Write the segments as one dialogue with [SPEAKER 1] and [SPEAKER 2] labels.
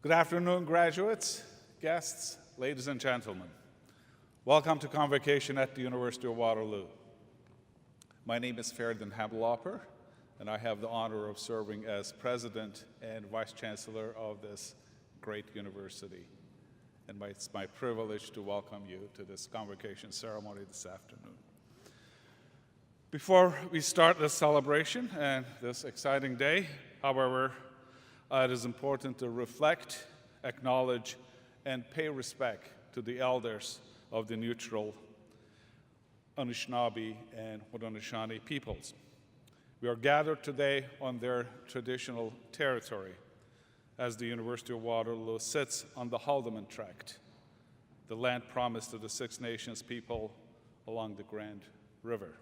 [SPEAKER 1] Good afternoon, graduates, guests, ladies and gentlemen. Welcome to Convocation at the University of Waterloo. My name is Feridun Hamdulopur, and I have the honor of serving as President and Vice Chancellor of this great university. And it's my privilege to welcome you to this Convocation ceremony this afternoon. Before we start this celebration and this exciting day, however, it is important to reflect, acknowledge, and pay respect to the elders of the neutral Anishinaabe and Haudenosaunee peoples. We are gathered today on their traditional territory as the University of Waterloo sits on the Haldimand Tract, the land promised to the Six Nations people along the Grand River.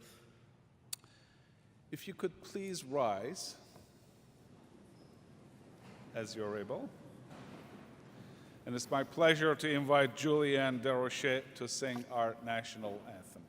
[SPEAKER 1] If you could please rise as you're able. And it's my pleasure to invite Julianne Desrochers to sing our national anthem.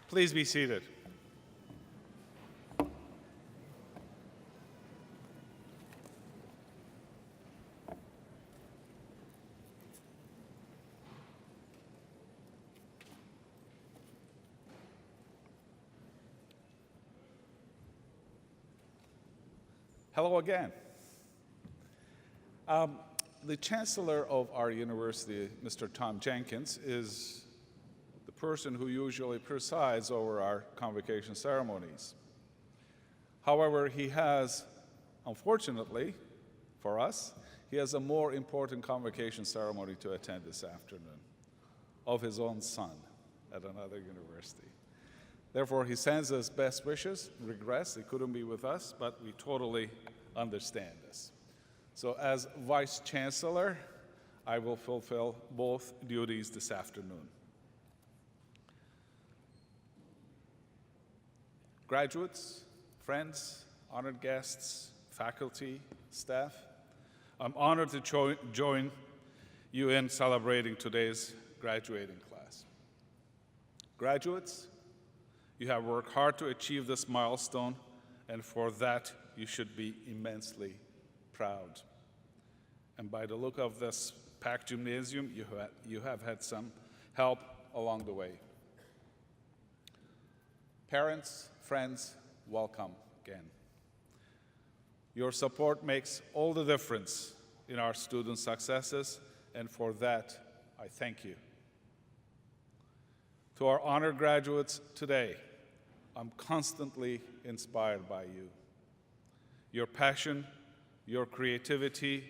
[SPEAKER 1] Please be seated. Hello again. The Chancellor of our university, Mr. Tom Jenkins, is the person who usually presides over our convocation ceremonies. However, he has, unfortunately for us, he has a more important convocation ceremony to attend this afternoon of his own son at another university. Therefore, he sends us best wishes, regrets he couldn't be with us, but we totally understand this. So as Vice Chancellor, I will fulfill both duties this afternoon. Graduates, friends, honored guests, faculty, staff, I'm honored to join you in celebrating today's graduating class. Graduates, you have worked hard to achieve this milestone, and for that, you should be immensely proud. And by the look of this packed gymnasium, you have had some help along the way. Parents, friends, welcome again. Your support makes all the difference in our students' successes, and for that, I thank you. To our honored graduates today, I'm constantly inspired by you. Your passion, your creativity,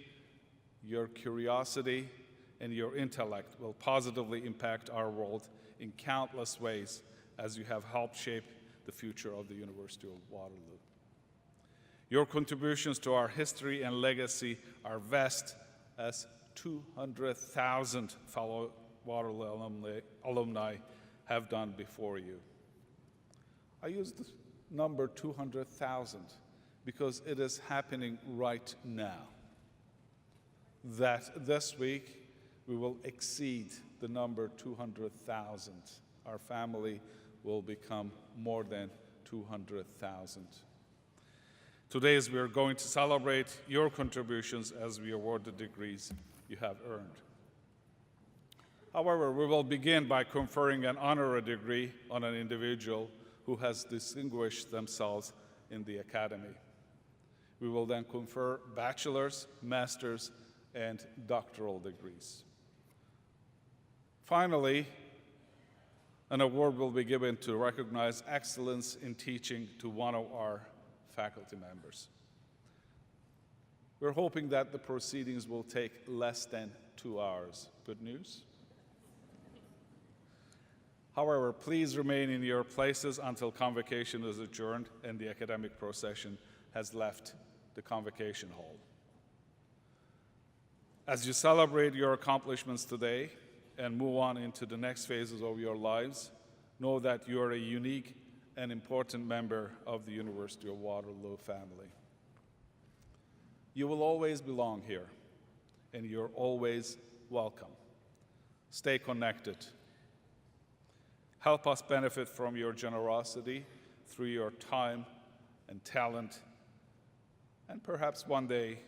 [SPEAKER 1] your curiosity, and your intellect will positively impact our world in countless ways as you have helped shape the future of the University of Waterloo. Your contributions to our history and legacy are vast, as 200,000 fellow Waterloo alumni have done before you. I use the number 200,000 because it is happening right now. That this week we will exceed the number 200,000. Our family will become more than 200,000. Today, we are going to celebrate your contributions as we award the degrees you have earned. However, we will begin by conferring an honorary degree on an individual who has distinguished themselves in the academy. We will then confer bachelor's, master's, and doctoral degrees. Finally, an award will be given to recognize excellence in teaching to one of our faculty members. We're hoping that the proceedings will take less than 2 hours. Good news? However, please remain in your places until convocation is adjourned and the academic procession has left the convocation hall. As you celebrate your accomplishments today and move on into the next phases of your lives, know that you are a unique and important member of the University of Waterloo family. You will always belong here, and you're always welcome. Stay connected. Help us benefit from your generosity through your time and talent, and perhaps one day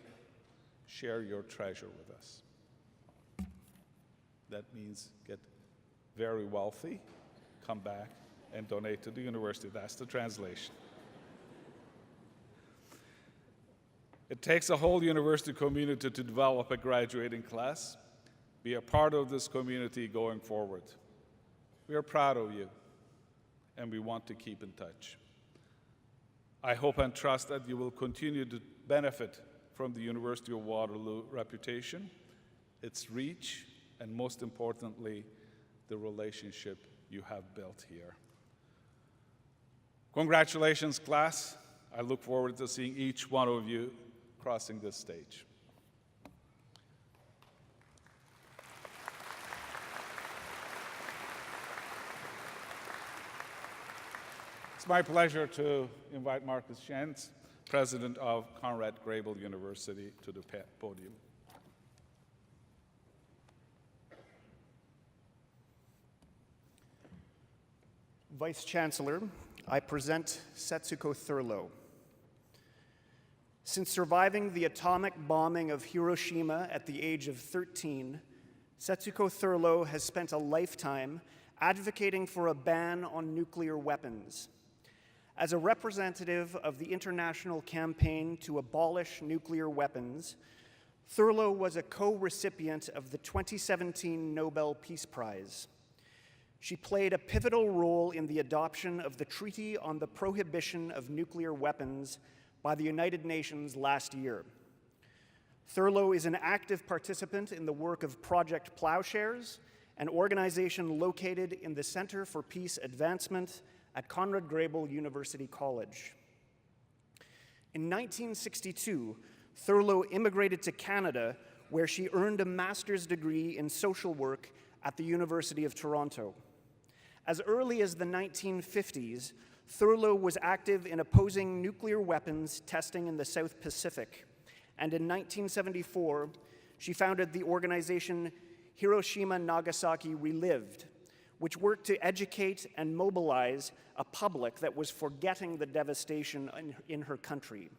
[SPEAKER 1] share your treasure with us. That means get very wealthy, come back, and donate to the university. That's the translation. It takes a whole university community to develop a graduating class. Be a part of this community going forward. We are proud of you, and we want to keep in touch. I hope and trust that you will continue to benefit from the University of Waterloo reputation, its reach, and most importantly, the relationship you have built here. Congratulations, class. I look forward to seeing each one of you crossing this stage. It's my pleasure to invite Marcus Shantz, President of Conrad Grebel University, to the podium.
[SPEAKER 2] Vice Chancellor, I present Setsuko Thurlow. Since surviving the atomic bombing of Hiroshima at the age of 13, Setsuko Thurlow has spent a lifetime advocating for a ban on nuclear weapons. As a representative of the international campaign to abolish nuclear weapons, Thurlow was a co-recipient of the 2017 Nobel Peace Prize. She played a pivotal role in the adoption of the Treaty on the Prohibition of Nuclear Weapons by the United Nations last year. Thurlow is an active participant in the work of Project Plowshares, an organization located in the Center for Peace Advancement at Conrad Grebel University College. In 1962, Thurlow immigrated to Canada, where she earned a master's degree in social work at the University of Toronto. As early as the 1950s, Thurlow was active in opposing nuclear weapons testing in the South Pacific, and in 1974, she founded the organization Hiroshima Nagasaki Relived, which worked to educate and mobilize a public that was forgetting the devastation in her country.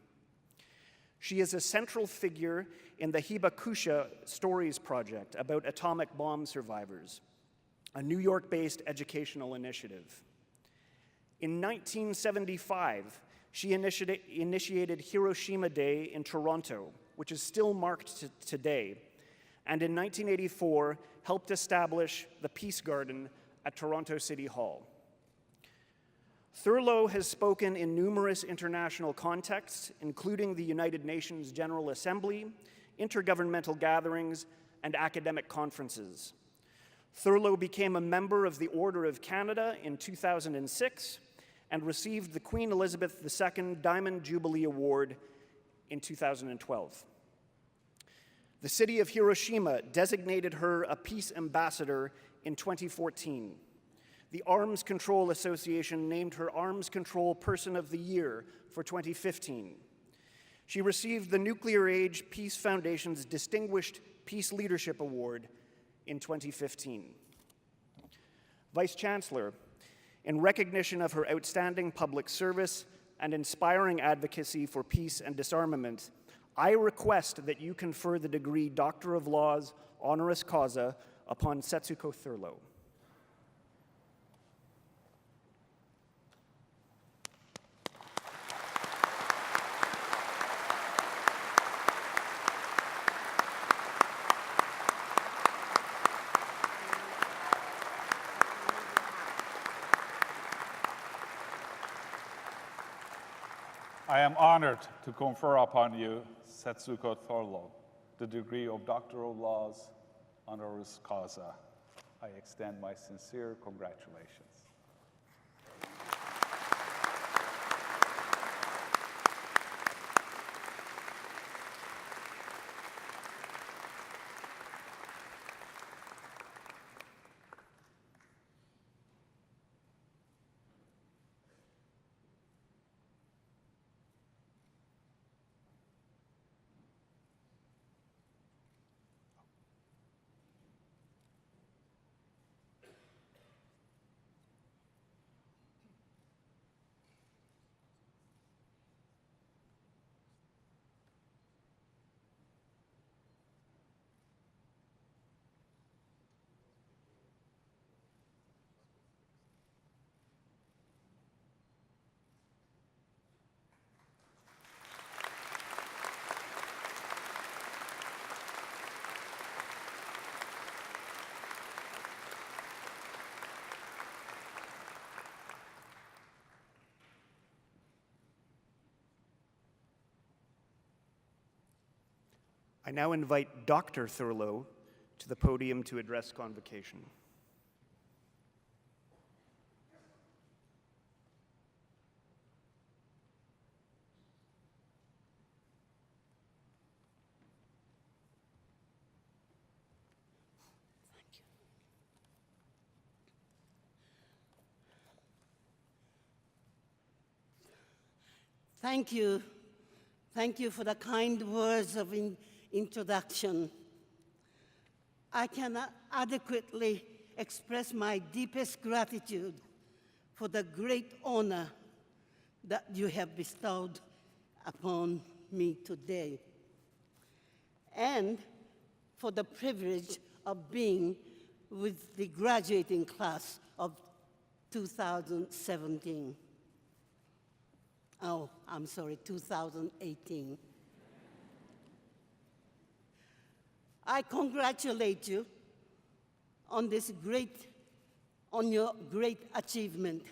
[SPEAKER 2] She is a central figure in the Hibakusha Stories Project about atomic bomb survivors, a New York-based educational initiative. In 1975, she initiated Hiroshima Day in Toronto, which is still marked today, and in 1984 helped establish the Peace Garden at Toronto City Hall. Thurlow has spoken in numerous international contexts, including the United Nations General Assembly, intergovernmental gatherings, and academic conferences. Thurlow became a member of the Order of Canada in 2006 and received the Queen Elizabeth II Diamond Jubilee Award in 2012. The city of Hiroshima designated her a Peace Ambassador in 2014. The Arms Control Association named her Arms Control Person of the Year for 2015. She received the Nuclear Age Peace Foundation's Distinguished Peace Leadership Award in 2015. Vice Chancellor, in recognition of her outstanding public service and inspiring advocacy for peace and disarmament, I request that you confer the degree Doctor of Laws honoris causa upon Setsuko Thurlow.
[SPEAKER 1] I am honored to confer upon you, Setsuko Thurlow, the degree of Doctor of Laws honoris causa. I extend my sincere congratulations. I now invite Dr. Thurlow to the podium to address Convocation.
[SPEAKER 3] Thank you. Thank you for the kind words of introduction. I cannot adequately express my deepest gratitude for the great honor that you have bestowed upon me today, and for the privilege of being with the graduating class of 2017. Oh, I'm sorry, 2018. I congratulate you on your great achievement.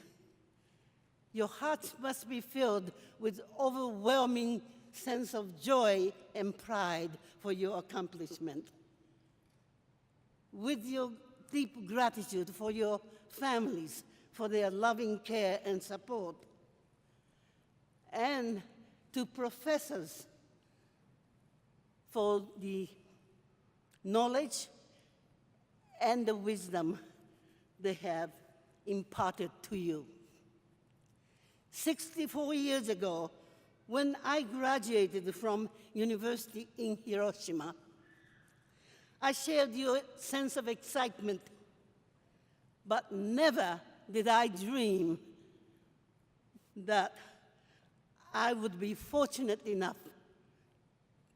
[SPEAKER 3] Your hearts must be filled with overwhelming sense of joy and pride for your accomplishment. With your deep gratitude for your families, for their loving care and support, and to professors for the knowledge and the wisdom they have imparted to you. 64 years ago, when I graduated from university in Hiroshima, I shared your sense of excitement, but never did I dream that I would be fortunate enough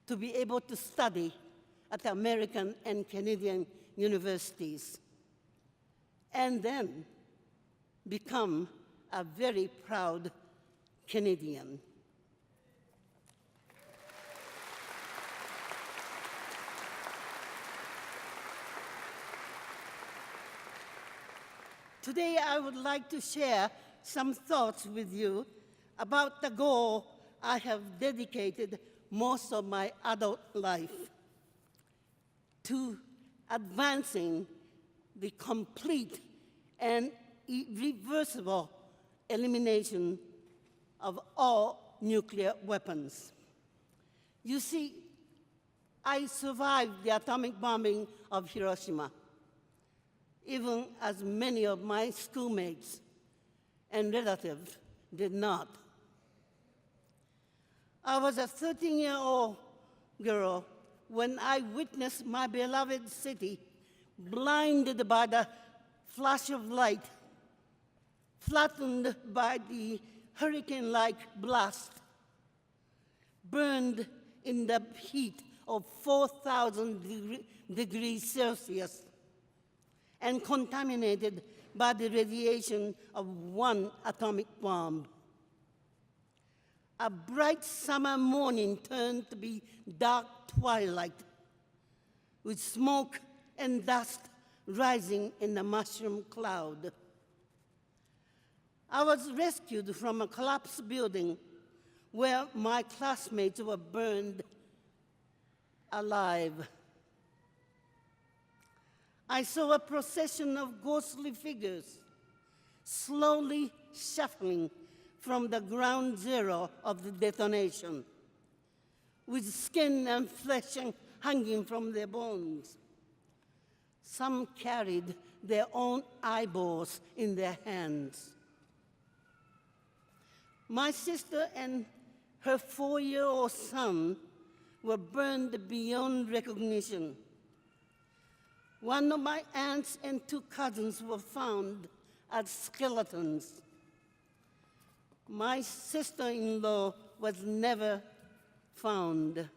[SPEAKER 3] to be able to study at American and Canadian universities, and then become a very proud Canadian. Today, I would like to share some thoughts with you about the goal I have dedicated most of my adult life. to advancing the complete and irreversible elimination of all nuclear weapons. You see, I survived the atomic bombing of Hiroshima, even as many of my schoolmates and relatives did not. I was a 13-year-old girl when I witnessed my beloved city blinded by the flash of light, flattened by the hurricane-like blast, burned in the heat of 4,000 degrees Celsius, and contaminated by the radiation of one atomic bomb. A bright summer morning turned to be dark twilight, with smoke and dust rising in the mushroom cloud. I was rescued from a collapsed building where my classmates were burned alive. I saw a procession of ghostly figures slowly shuffling from the ground zero of the detonation, with skin and flesh hanging from their bones. Some carried their own eyeballs in their hands. My sister and her 4-year-old son were burned beyond recognition. One of my aunts and 2 cousins were found as skeletons. My sister-in-law was never found.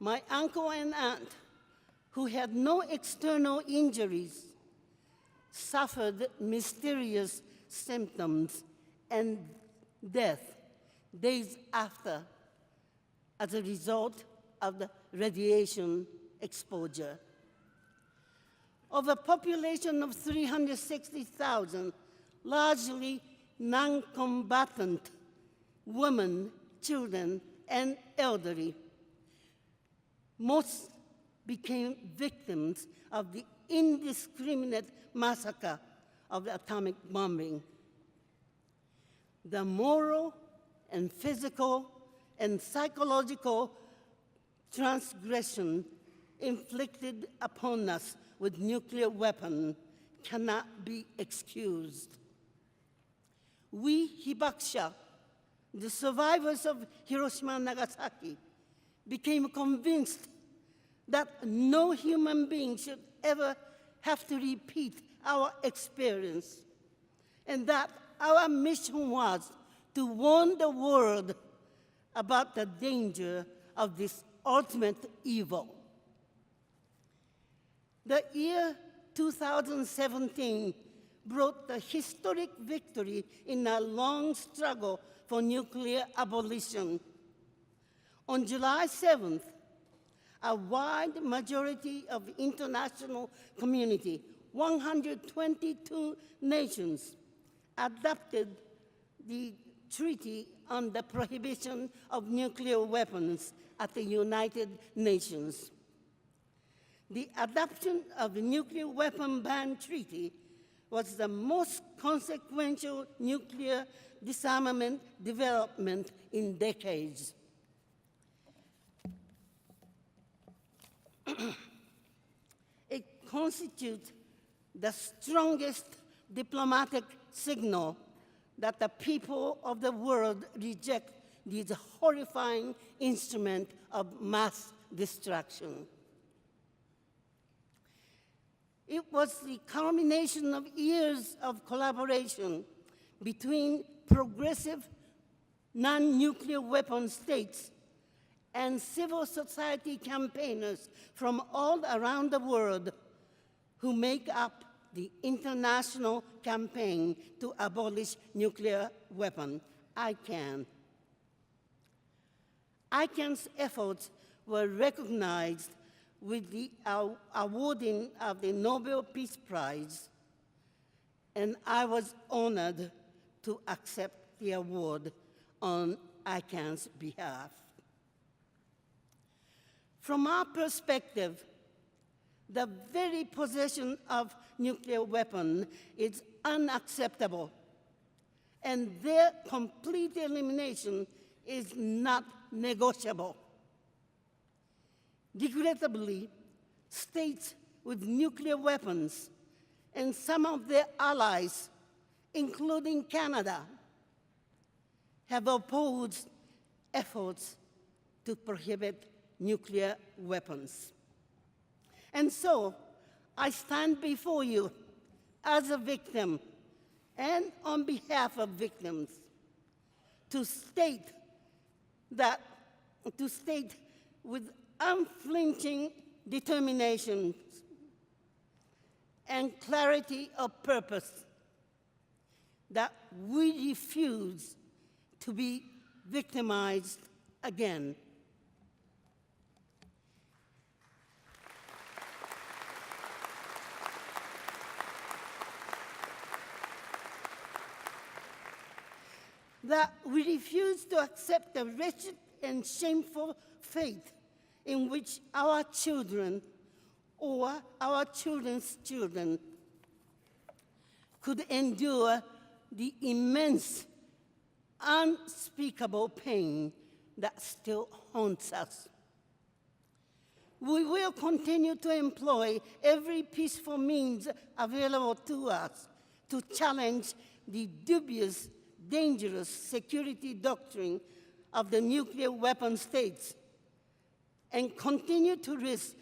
[SPEAKER 3] My uncle and aunt, who had no external injuries, suffered mysterious symptoms and death days after as a result of the radiation exposure. Of a population of 360,000, largely non-combatant women, children, and elderly, most became victims of the indiscriminate massacre of the atomic bombing. The moral and physical and psychological transgression inflicted upon us with nuclear weapons cannot be excused. We Hibakusha, the survivors of Hiroshima and Nagasaki, became convinced that no human being should ever have to repeat our experience, and that our mission was to warn the world about the danger of this ultimate evil. The year 2017 brought the historic victory in a long struggle for nuclear abolition. On July 7th, a wide majority of the international community, 122 nations, adopted the Treaty on the Prohibition of Nuclear Weapons at the United Nations. The adoption of the Nuclear Weapon Ban Treaty was the most consequential nuclear disarmament development in decades. It constitutes the strongest diplomatic signal that the people of the world reject this horrifying instrument of mass destruction. It was the culmination of years of collaboration between progressive non-nuclear weapon states and civil society campaigners from all around the world who make up the international campaign to abolish nuclear weapons, ICAN. ICAN's efforts were recognized with the awarding of the Nobel Peace Prize, and I was honored to accept the award on ICAN's behalf. From our perspective, the very possession of nuclear weapon is unacceptable, and their complete elimination is not negotiable. Regrettably, states with nuclear weapons and some of their allies, including Canada, have opposed efforts to prohibit nuclear weapons. And so, I stand before you as a victim and on behalf of victims to state with unflinching determination and clarity of purpose that we refuse to be victimized again. That we refuse to accept the wretched and shameful fate in which our children or our children's children could endure the immense, unspeakable pain that still haunts us. We will continue to employ every peaceful means available to us to challenge the dubious, dangerous security doctrine of the nuclear weapon states and continue to risk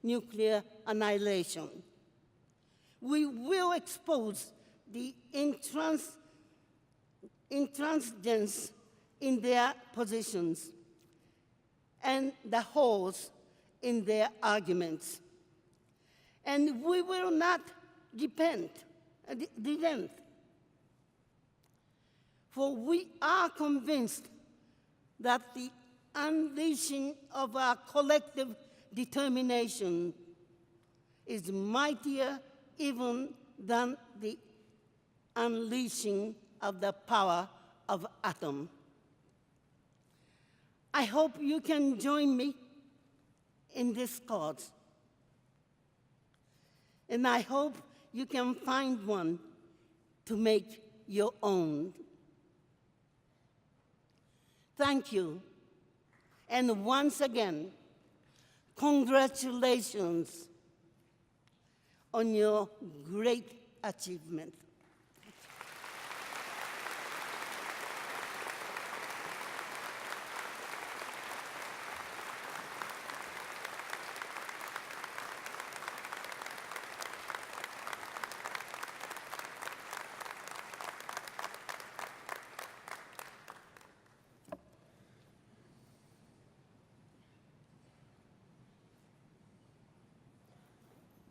[SPEAKER 3] nuclear annihilation. We will expose the intransigence in their positions and the holes in their arguments. And we will not relent, for we are convinced that the unleashing of our collective determination is mightier even than the unleashing of the power of atom. I hope you can join me in this cause. And I hope you can find one to make your own. Thank you. And once again, congratulations on your great achievement.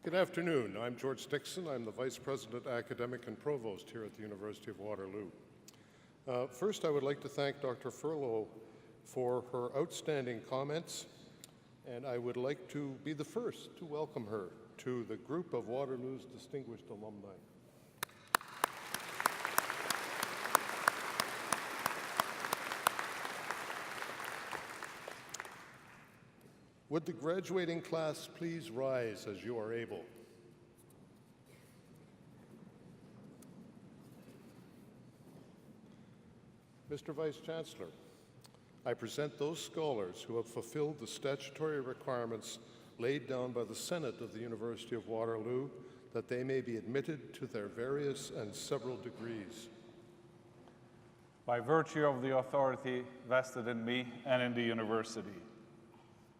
[SPEAKER 4] Good afternoon. I'm George Dixon. I'm the Vice President, Academic and Provost here at the University of Waterloo. First, I would like to thank Dr. Furlow for her outstanding comments, and I would like to be the first to welcome her to the group of Waterloo's distinguished alumni. Would the graduating class please rise as you are able? Mr. Vice Chancellor, I present those scholars who have fulfilled the statutory requirements laid down by the Senate of the University of Waterloo that they may be admitted to their various and several degrees.
[SPEAKER 1] By virtue of the authority vested in me and in the university,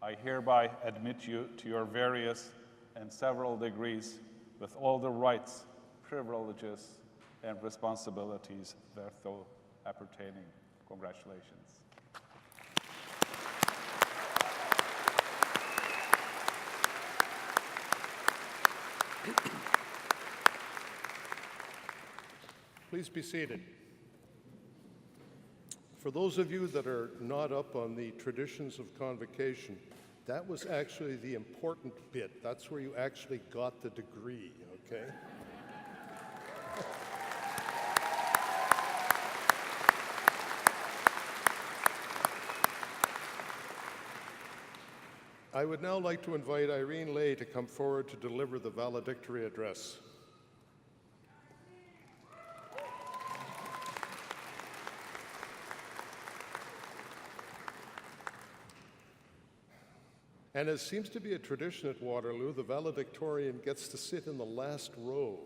[SPEAKER 1] I hereby admit you to your various and several degrees with all the rights, privileges, and responsibilities thereto appertaining. Congratulations.
[SPEAKER 4] Please be seated. For those of you that are not up on the traditions of convocation, that was actually the important bit. That's where you actually got the degree, okay? I would now like to invite Irene Lay to come forward to deliver the valedictory address. And as seems to be a tradition at Waterloo, the valedictorian gets to sit in the last row.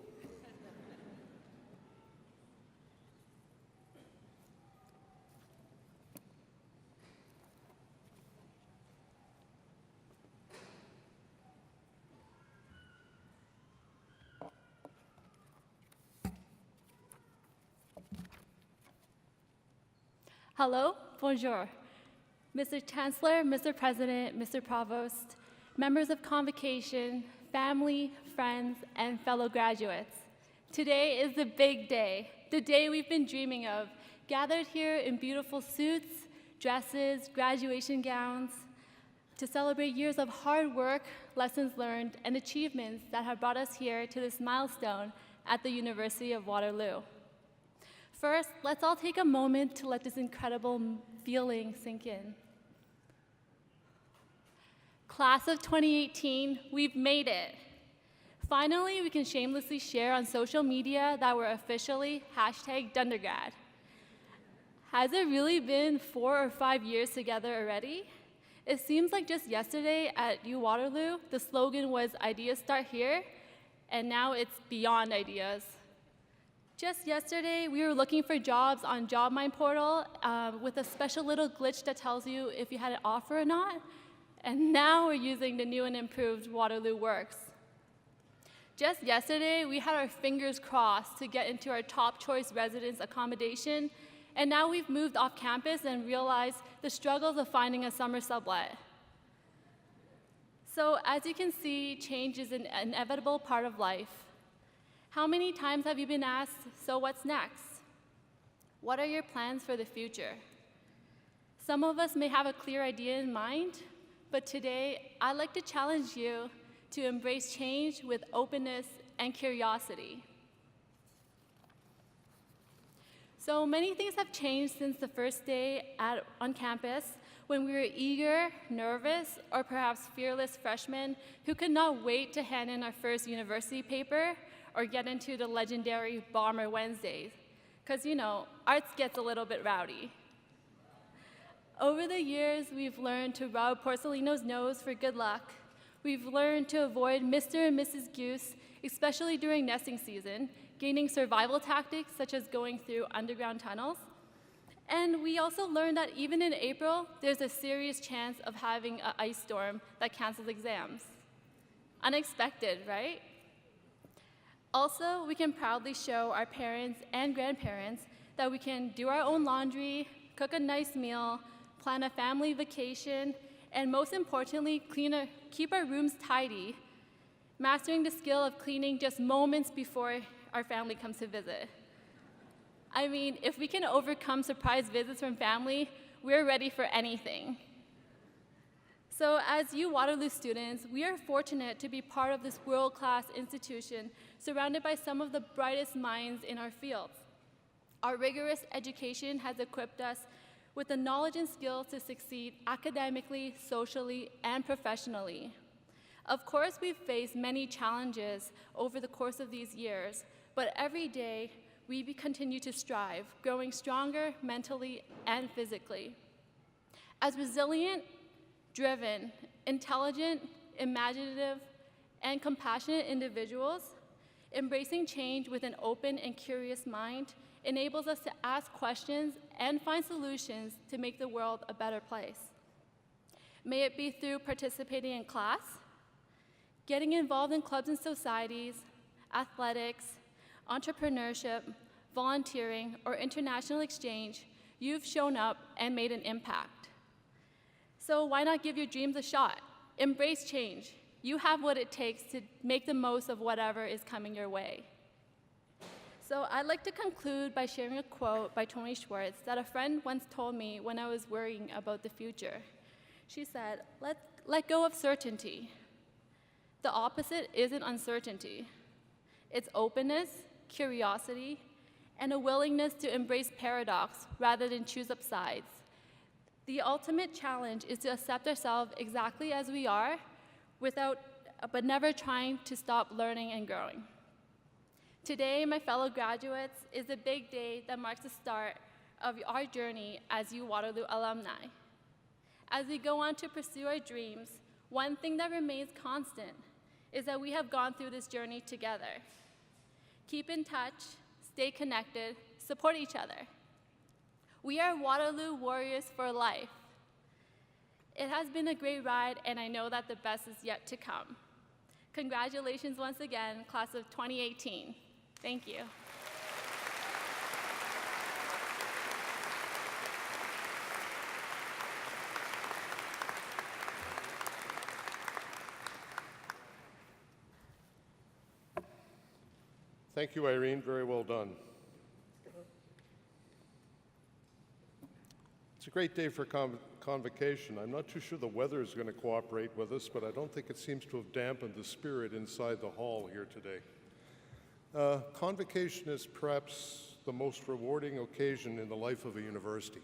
[SPEAKER 5] Hello, bonjour. Mr. Chancellor, Mr. President, Mr. Provost, members of Convocation, family, friends, and fellow graduates. Today is the big day, the day we've been dreaming of, gathered here in beautiful suits, dresses, graduation gowns, to celebrate years of hard work, lessons learned, and achievements that have brought us here to this milestone at the University of Waterloo. First, let's all take a moment to let this incredible feeling sink in. Class of 2018, we've made it. Finally, we can shamelessly share on social media that we're officially #Dundergrad. Has it really been 4 or 5 years together already? It seems like just yesterday at U Waterloo, the slogan was "Ideas start here," and now it's beyond ideas. Just yesterday, we were looking for jobs on JobMine portal with a special little glitch that tells you if you had an offer or not. And now we're using the new and improved Waterloo Works. Just yesterday, we had our fingers crossed to get into our top choice residence accommodation, and now we've moved off campus and realized the struggles of finding a summer sublet. So as you can see, change is an inevitable part of life. How many times have you been asked, so what's next? What are your plans for the future? Some of us may have a clear idea in mind, but today I'd like to challenge you to embrace change with openness and curiosity. So many things have changed since the first day on campus when we were eager, nervous, or perhaps fearless freshmen who could not wait to hand in our first university paper or get into the legendary Bomber Wednesdays, because, you know, arts gets a little bit rowdy. Over the years, we've learned to rub Porcelino's nose for good luck. We've learned to avoid Mr. and Mrs. Goose, especially during nesting season, gaining survival tactics such as going through underground tunnels. And we also learned that even in April, there's a serious chance of having an ice storm that cancels exams. Unexpected, right? Also, we can proudly show our parents and grandparents that we can do our own laundry, cook a nice meal, plan a family vacation, and most importantly, keep our rooms tidy, mastering the skill of cleaning just moments before our family comes to visit. I mean, if we can overcome surprise visits from family, we're ready for anything. So as U Waterloo students, we are fortunate to be part of this world-class institution surrounded by some of the brightest minds in our fields. Our rigorous education has equipped us with the knowledge and skills to succeed academically, socially, and professionally. Of course, we've faced many challenges over the course of these years, but every day we continue to strive, growing stronger mentally and physically. As resilient, driven, intelligent, imaginative, and compassionate individuals, embracing change with an open and curious mind enables us to ask questions and find solutions to make the world a better place. May it be through participating in class, getting involved in clubs and societies, athletics, entrepreneurship, volunteering, or international exchange, you've shown up and made an impact. So why not give your dreams a shot? Embrace change. You have what it takes to make the most of whatever is coming your way. So I'd like to conclude by sharing a quote by Tony Schwartz that a friend once told me when I was worrying about the future. She said, let go of certainty. The opposite isn't uncertainty. It's openness, curiosity, and a willingness to embrace paradox rather than choose up sides. The ultimate challenge is to accept ourselves exactly as we are, but never trying to stop learning and growing. Today, my fellow graduates, is a big day that marks the start of our journey as U Waterloo alumni. As we go on to pursue our dreams, one thing that remains constant is that we have gone through this journey together. Keep in touch, stay connected, support each other. We are Waterloo Warriors for life. It has been a great ride, and I know that the best is yet to come. Congratulations once again, class of 2018. Thank you.
[SPEAKER 4] Thank you, Irene. Very well done. It's a great day for Convocation. I'm not too sure the weather is going to cooperate with us, but I don't think it seems to have dampened the spirit inside the hall here today. Convocation is perhaps the most rewarding occasion in the life of a university.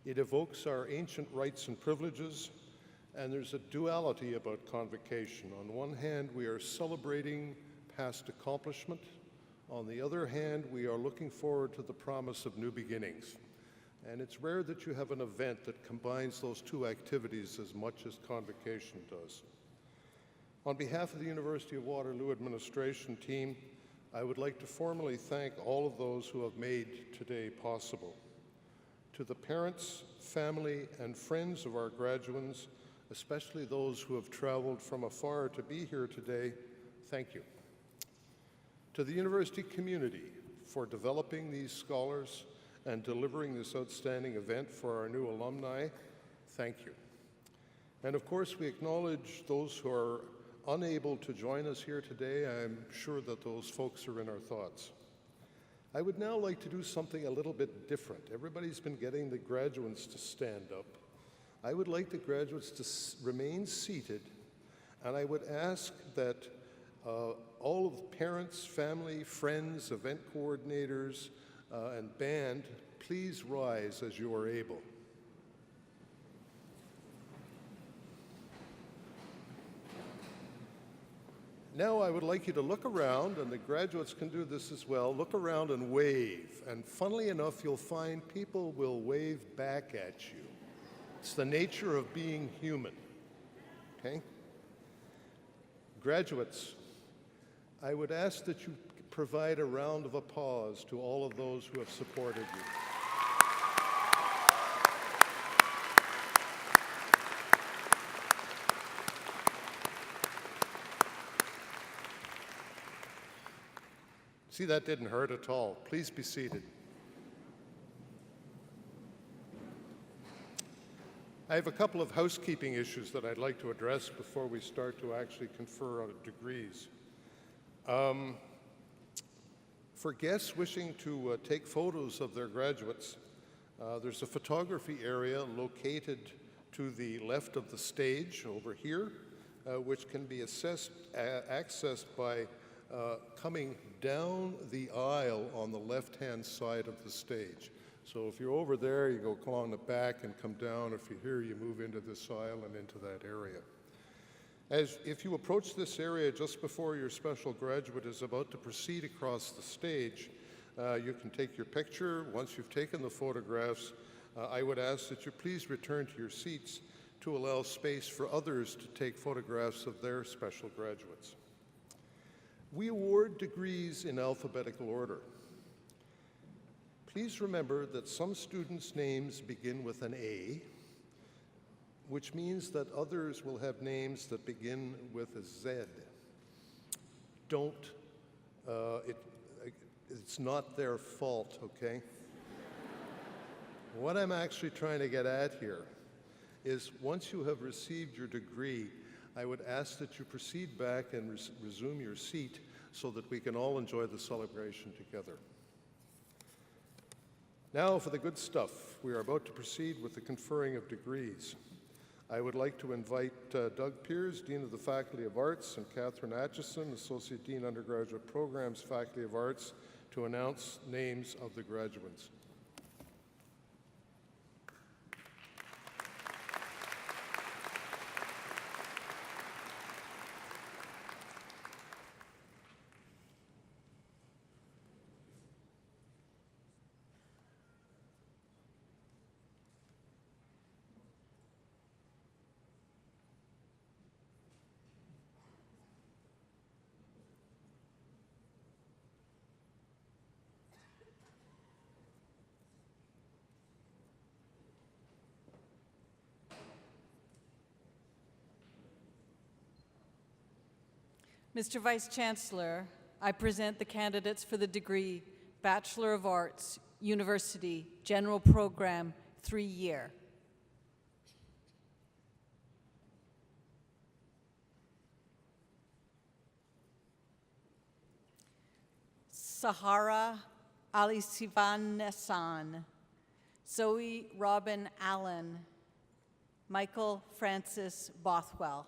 [SPEAKER 4] It evokes our ancient rights and privileges, and there's a duality about Convocation. On one hand, we are celebrating past accomplishment. On the other hand, we are looking forward to the promise of new beginnings. And it's rare that you have an event that combines those two activities as much as Convocation does. On behalf of the University of Waterloo administration team, I would like to formally thank all of those who have made today possible. To the parents, family, and friends of our graduates, especially those who have traveled from afar to be here today, thank you. To the university community for developing these scholars and delivering this outstanding event for our new alumni, thank you. And of course, we acknowledge those who are unable to join us here today. I'm sure that those folks are in our thoughts. I would now like to do something a little bit different. Everybody's been getting the graduates to stand up. I would like the graduates to remain seated, and I would ask that all of the parents, family, friends, event coordinators, and band, please rise as you are able. Now I would like you to look around, and the graduates can do this as well. Look around and wave. And funnily enough, you'll find people will wave back at you. It's the nature of being human, okay? Graduates, I would ask that you provide a round of applause to all of those who have supported you. See, that didn't hurt at all. Please be seated. I have a couple of housekeeping issues that I'd like to address before we start to actually confer on degrees. For guests wishing to take photos of their graduates, there's a photography area located to the left of the stage over here, which can be accessed by coming down the aisle on the left-hand side of the stage. So if you're over there, you go along the back and come down. If you're here, you move into this aisle and into that area. If you approach this area just before your special graduate is about to proceed across the stage, you can take your picture. Once you've taken the photographs, I would ask that you please return to your seats to allow space for others to take photographs of their special graduates. We award degrees in alphabetical order. Please remember that some students' names begin with an A, which means that others will have names that begin with a Z. It's not their fault, okay? What I'm actually trying to get at here is once you have received your degree, I would ask that you proceed back and resume your seat so that we can all enjoy the celebration together. Now for the good stuff. We are about to proceed with the conferring of degrees. I would like to invite Doug Peers, Dean of the Faculty of Arts, and Catherine Atchison, Associate Dean, Undergraduate Programs, Faculty of Arts, to announce names of the graduates.
[SPEAKER 6] Mr. Vice Chancellor, I present the candidates for the degree Bachelor of Arts, University, General Program, 3-year. Sahara Alisivanesan, Zoe Robin Allen, Michael Francis Bothwell.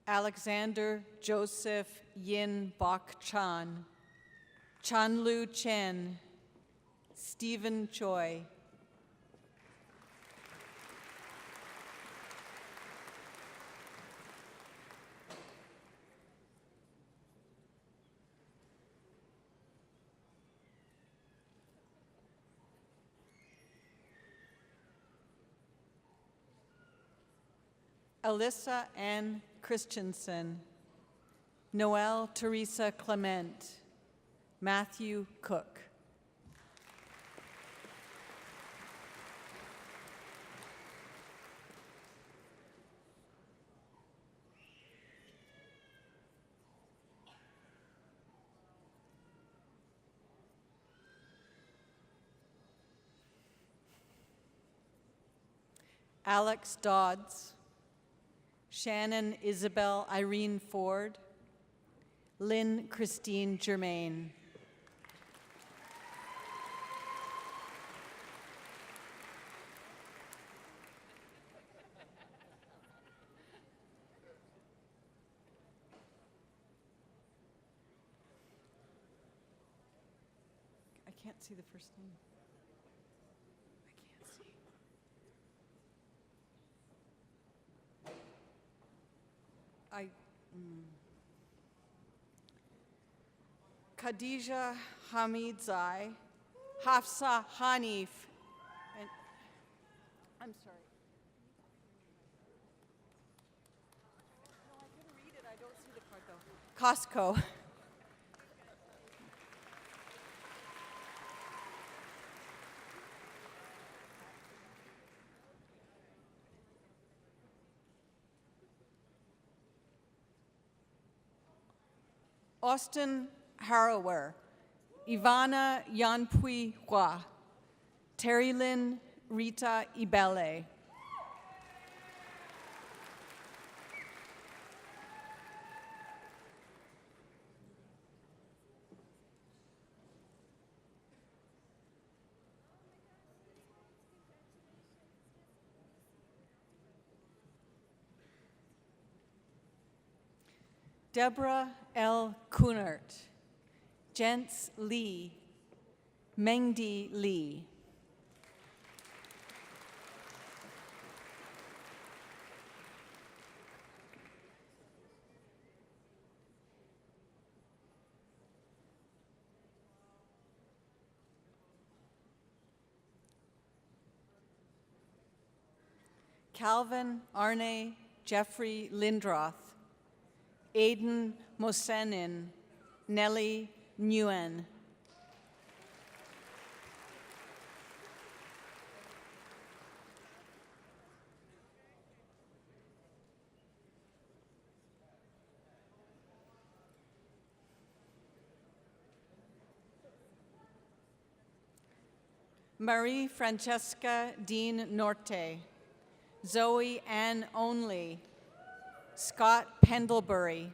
[SPEAKER 6] Alexander Joseph Yin Bok Chan, Chanlu Chen, Stephen Choi. Alyssa Ann Christensen, Noelle Teresa Clement, Matthew Cook. Alex Dodds, Shannon Isabel Irene Ford, Lynn Christine Germain. I can't see the first name. I can't see. Khadija Hamidzai, Hafsa Hanif, and I'm sorry. No, I couldn't read it. I don't see the card though. Costco. Austin Harrower, Ivana Yanpui Hua, Terry Lynn Rita Ibele. Deborah L. Kunert, Jens Lee, Mengdi Lee. Calvin Arne Jeffrey Lindroth, Aidan Mosenin, Nellie Nguyen. Marie Francesca Dean Norte, Zoe Ann Only, Scott Pendlebury.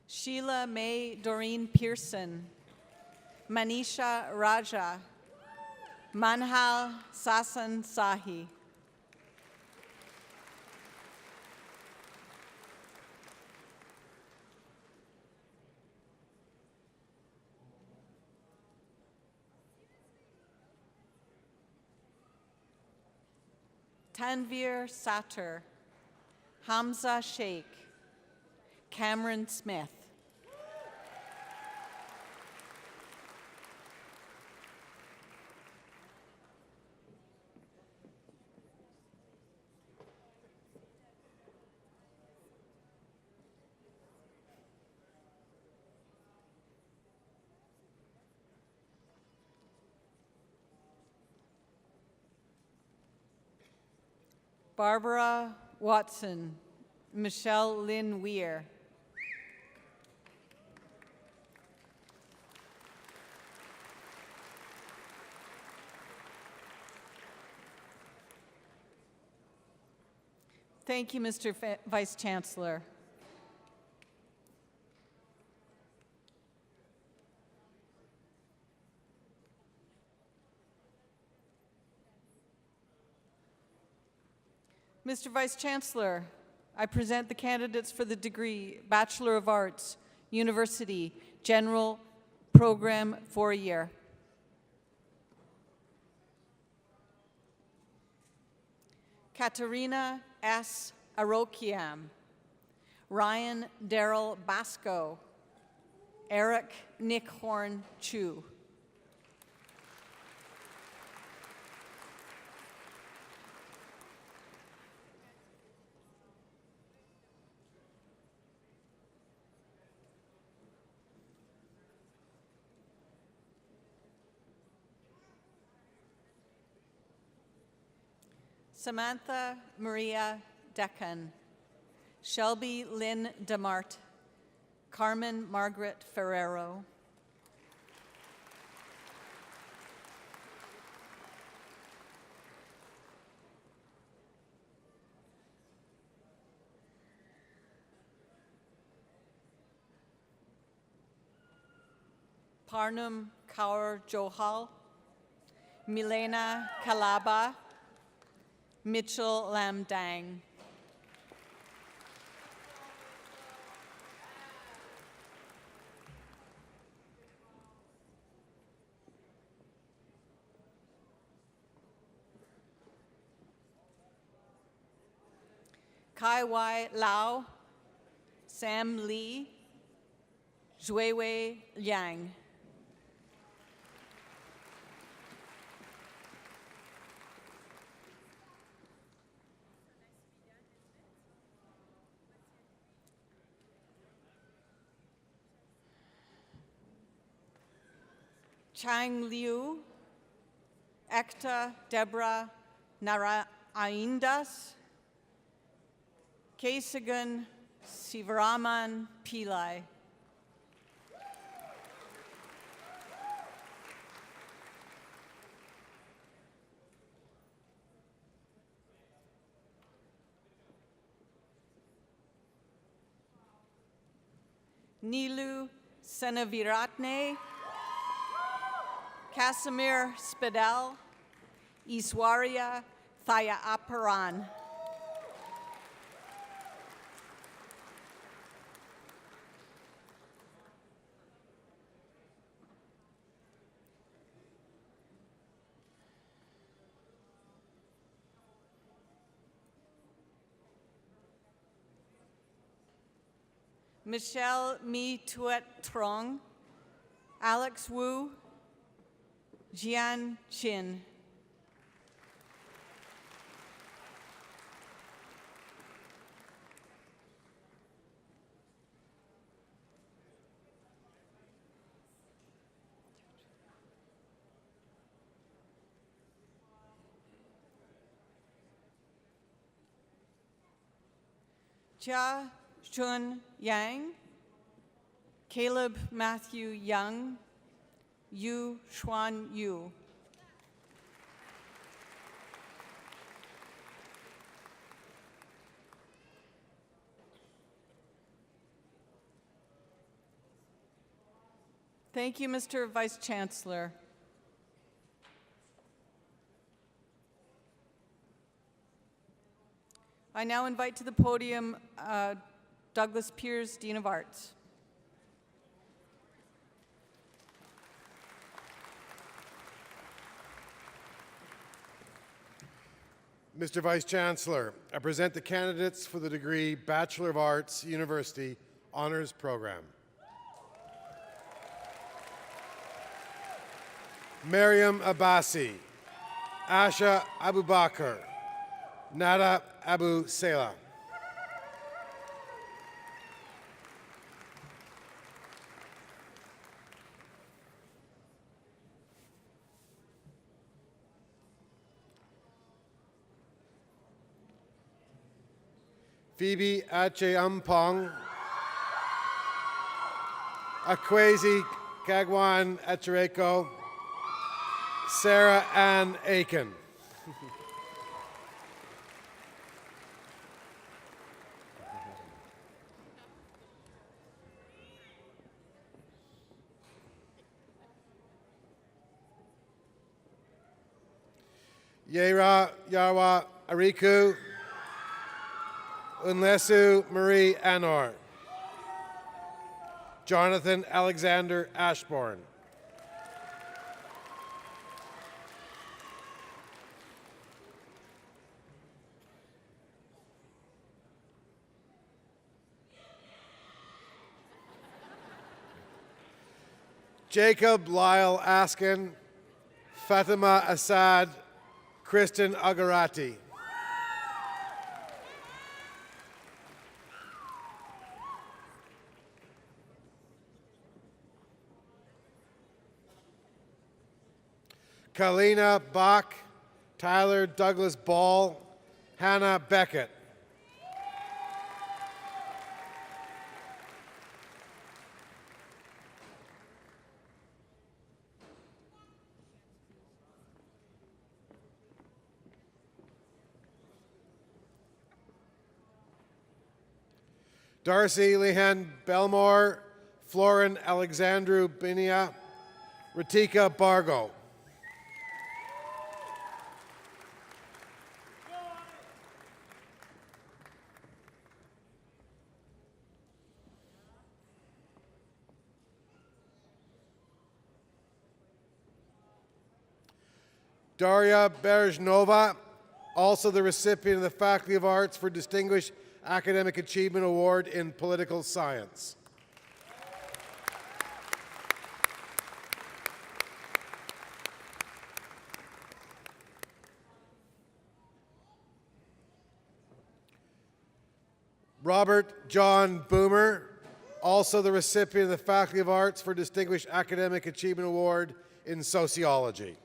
[SPEAKER 6] Sheila Mae Doreen Pearson, Manisha Raja, Manhal Sasan Sahi. Tanvir Satter, Hamza Sheikh, Cameron Smith. Barbara Watson, Michelle Lynn Weir. Thank you, Mr. Vice Chancellor. Mr. Vice Chancellor, I present the candidates for the degree Bachelor of Arts, University, General Program for a year. Katerina S. Arokiam, Ryan Darrell Basco, Eric Nick Horn Chu. Samantha Maria Decan, Shelby Lynn DeMart, Carmen Margaret Ferrero. Parnum Kaur Johal, Milena Kalaba, Mitchell Lam Dang. Kai Wai Lau, Sam Lee, Zhuiwei Liang. Chang Liu, Ekta Deborah Narayandas, Kesagan Sivaraman Pillai. Nilu Senaviratne, Casimir Spadel, Iswaria Thaya Aparan. Michelle Mi Tuet Trong, Alex Wu, Jian Chin. Jia Chun Yang, Caleb Matthew Young, Yu Xuan Yu. Thank you, Mr. Vice Chancellor. I now invite to the podium Douglas Peers, Dean of Arts.
[SPEAKER 7] Mr. Vice Chancellor, I present the candidates for the degree Bachelor of Arts, University Honours Program. Mariam Abbasi, Asha Abubakar, Nada Abu Sela. Phoebe Ache Ampong, Akwesi Kagwan Achireko, Sarah Ann Aiken. Yera Yarwa Ariku, Unlesu Marie Anor, Jonathan Alexander Ashbourne, Jacob Lyle Askin, Fatima Assad, Kristen Agarati. Kalina Bach, Tyler Douglas Ball, Hannah Beckett. Darcy Lehan Belmore, Florin Alexandru Binia, Ratika Bargo. Daria Berezhnova, also the recipient of the Faculty of Arts for Distinguished Academic Achievement Award in Political Science. Robert John Boomer, also the recipient of the Faculty of Arts for Distinguished Academic Achievement Award in Sociology.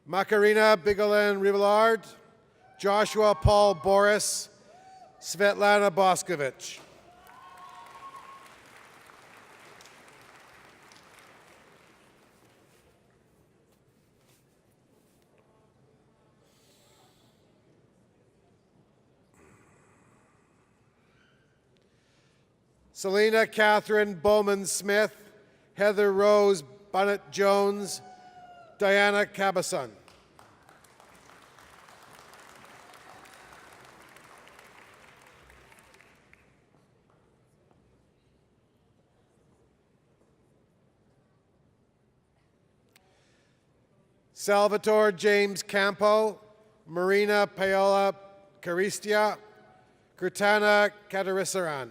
[SPEAKER 7] Macarena Bigolan Rivellard, Joshua Paul Boris, Svetlana Boskovich. Selena Catherine Bowman Smith, Heather Rose Bunnett Jones, Diana Cabazon. Salvatore James Campo, Marina Paola Caristia, Kurtana Katarisaran.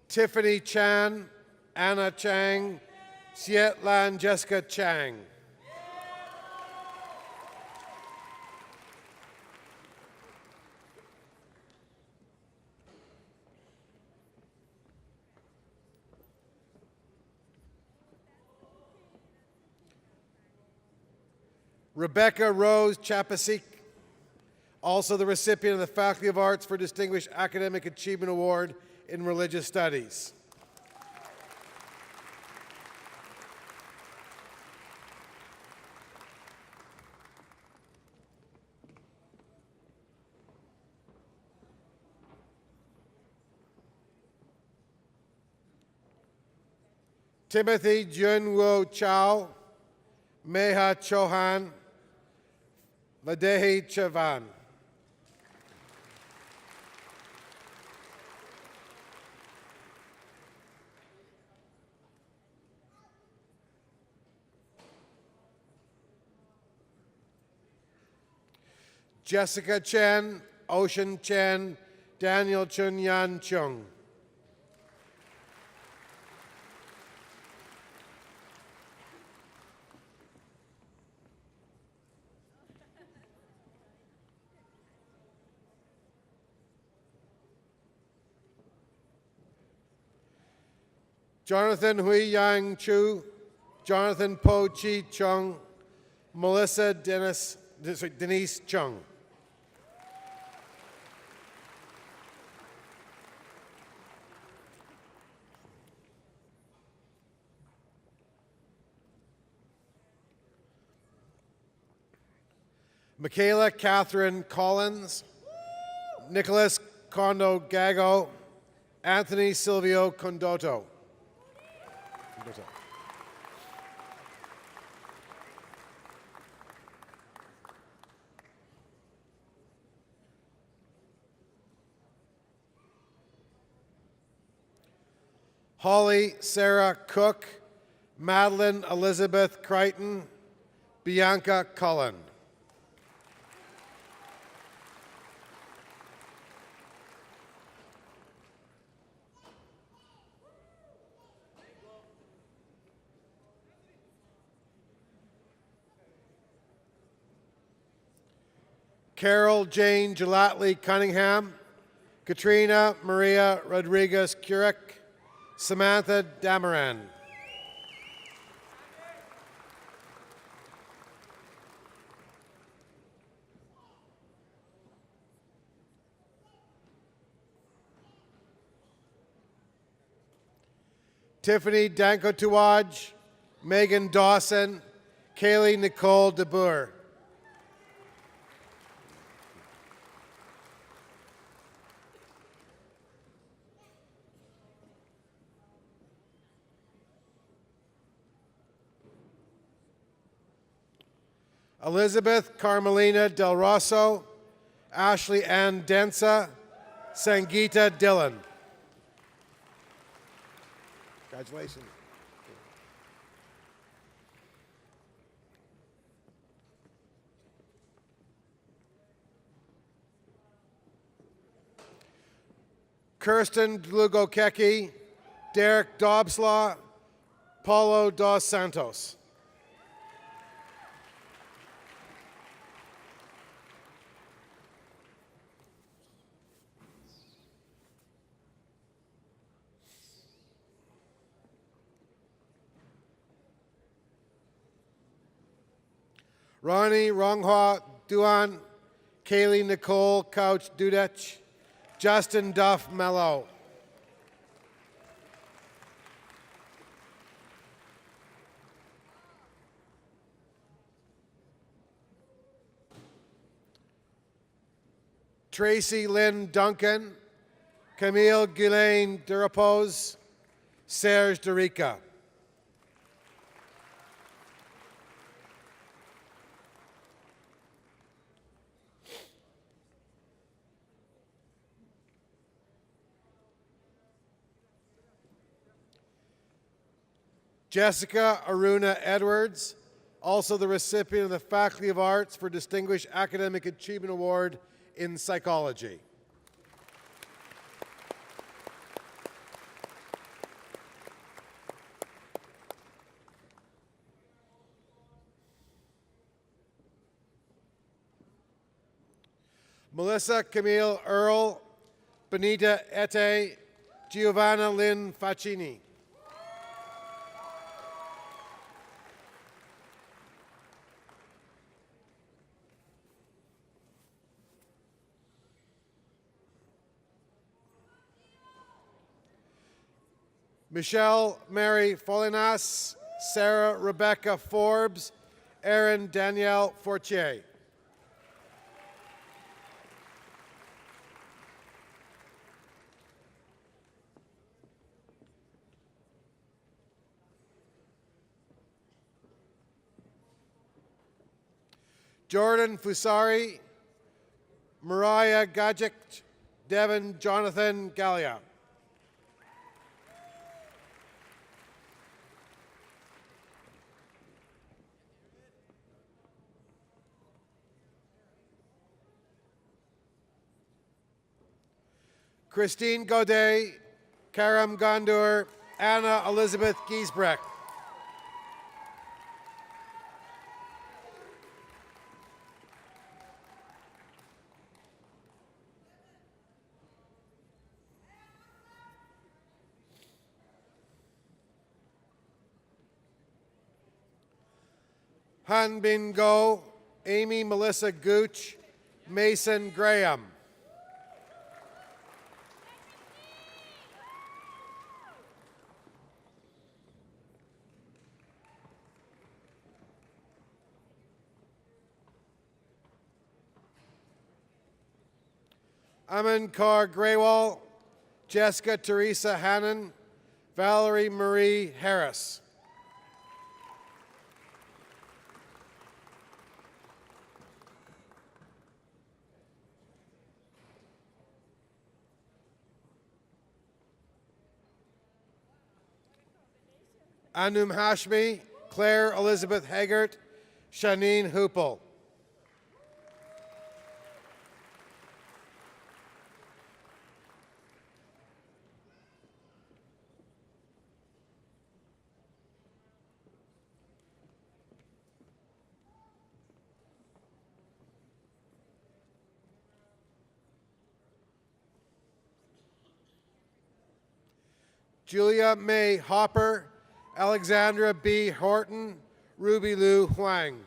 [SPEAKER 7] Tiffany Chan, Anna Chang, Sietlan Jessica Chang. Rebecca Rose Chapasik, also the recipient of the Faculty of Arts for Distinguished Academic Achievement Award in Religious Studies. Timothy Junwo Chow, Meha Chauhan, Vadehi Chavan. Jessica Chen, Ocean Chen, Daniel Chunyan Chung. Jonathan Hui Yang Chu, Jonathan Po Chi Chung, Melissa Denise Chung. Michaela Catherine Collins, Nicholas Kondo Gago, Anthony Silvio Condoto. Holly Sarah Cook, Madeline Elizabeth Crichton, Bianca Cullen. Carol Jane Gelatly Cunningham, Katrina Maria Rodriguez Currick, Samantha Damaran. Tiffany Danko-Tuwaj, Megan Dawson, Kaylee Nicole DeBoer. Elizabeth Carmelina Del Rosso, Ashley Ann Densa, Sangeeta Dillon. Congratulations. Kirsten Dlugokeki, Derek Dobslaw, Paulo dos Santos. Ronnie Ronghua Duan, Kaylee Nicole Couch Dudech, Justin Duff Mello. Tracy Lynn Duncan, Camille Ghislaine Durapose, Serge Derica. Jessica Aruna Edwards, also the recipient of the Faculty of Arts for Distinguished Academic Achievement Award in Psychology. Melissa Camille Earl, Benita Ete, Giovanna Lynn Faccini. Michelle Mary Folinas, Sarah Rebecca Forbes, Erin Danielle Fortier. Jordan Fusari, Mariah Gajic, Devin Jonathan Gallia. Christine Godet, Karam Gondur, Anna Elizabeth Giesbrecht. Han Bin Go, Amy Melissa Gooch, Mason Graham. Aman Kaur Graywall, Jessica Teresa Hannon, Valerie Marie Harris. Anum Hashmi, Claire Elizabeth Haggart, Shanine Hoople. Julia May Hopper, Alexandra B. Horton, Ruby Lou Huang.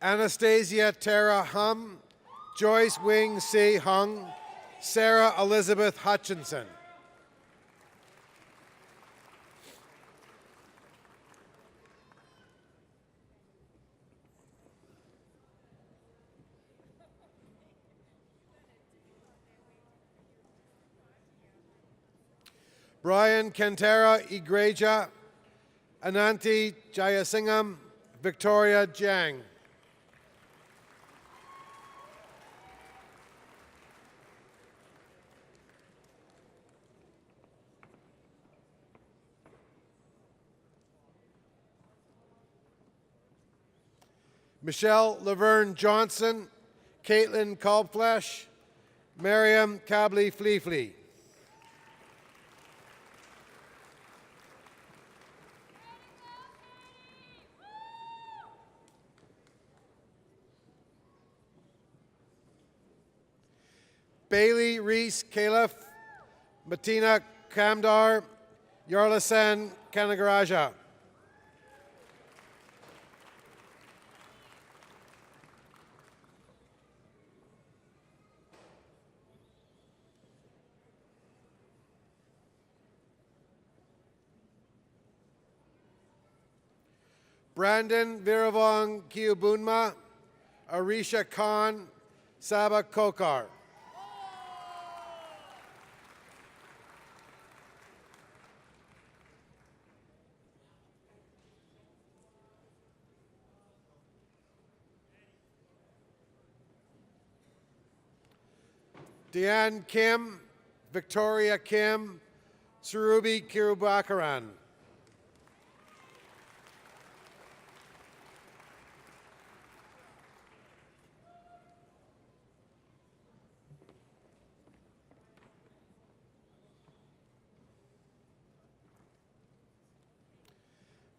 [SPEAKER 7] Anastasia Tara Hum, Joyce Wing Si Hung, Sarah Elizabeth Hutchinson. Brian Kantara Igreja, Ananti Jayasingham, Victoria Jiang. Michelle Laverne Johnson, Caitlin Kalbflesh, Miriam Kabli Fleefley. Bailey Reese Caliph, Matina Kamdar, Yarlasan Kanagaraja. Brandon Viravong Kiubunma, Arisha Khan, Saba Kokar. Deanne Kim, Victoria Kim, Surubi Kirubakaran.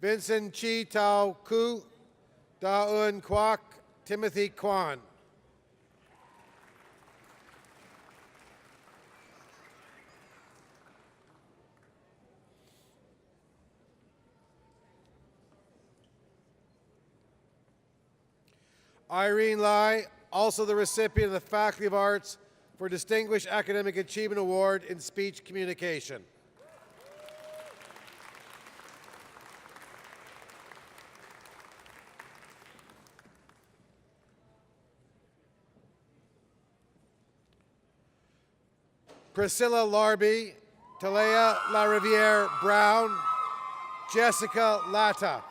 [SPEAKER 7] Vincent Chi Tao Ku, Daun Kwok, Timothy Kwan. Irene Lai, also the recipient of the Faculty of Arts for Distinguished Academic Achievement Award in Speech Communication. Priscilla Larby, Talea La Riviere Brown, Jessica Latta.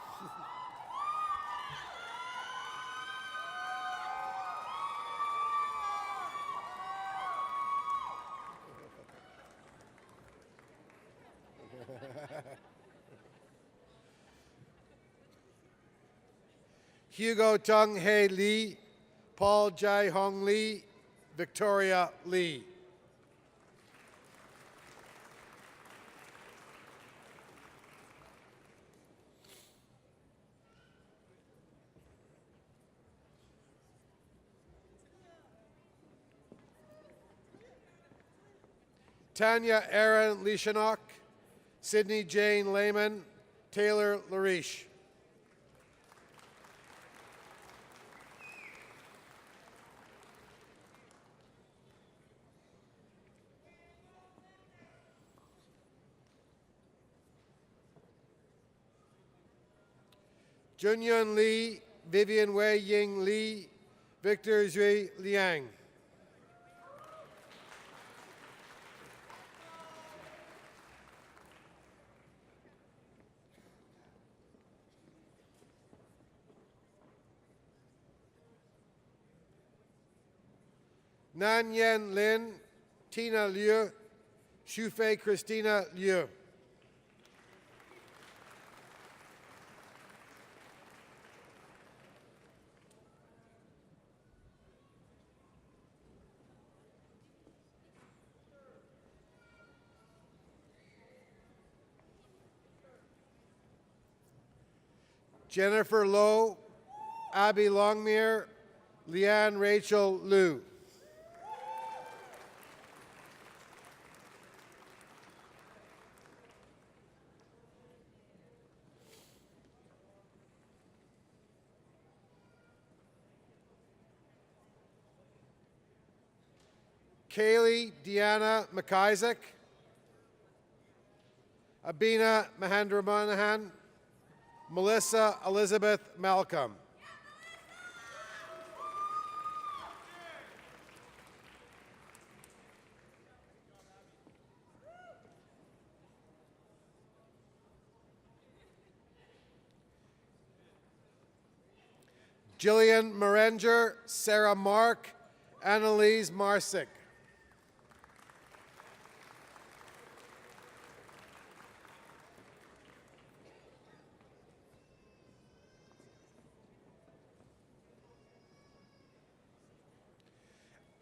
[SPEAKER 7] Hugo Tung Hei Lee, Paul Jai Hong Lee, Victoria Lee. Tanya Aaron Leishanock, Sydney Jane Lehman, Taylor Lariche. Junyun Lee, Vivian Wei Ying Lee, Victor Zhui Liang. Nan Yen Lin, Tina Liu, Shufei Christina Liu. Jennifer Lowe, Abby Longmire, Leanne Rachel Liu. Kaylee Deanna McIsaac, Abina Mahendra Monahan, Melissa Elizabeth Malcolm. Jillian Morenger, Sarah Mark, Annalise Marsick.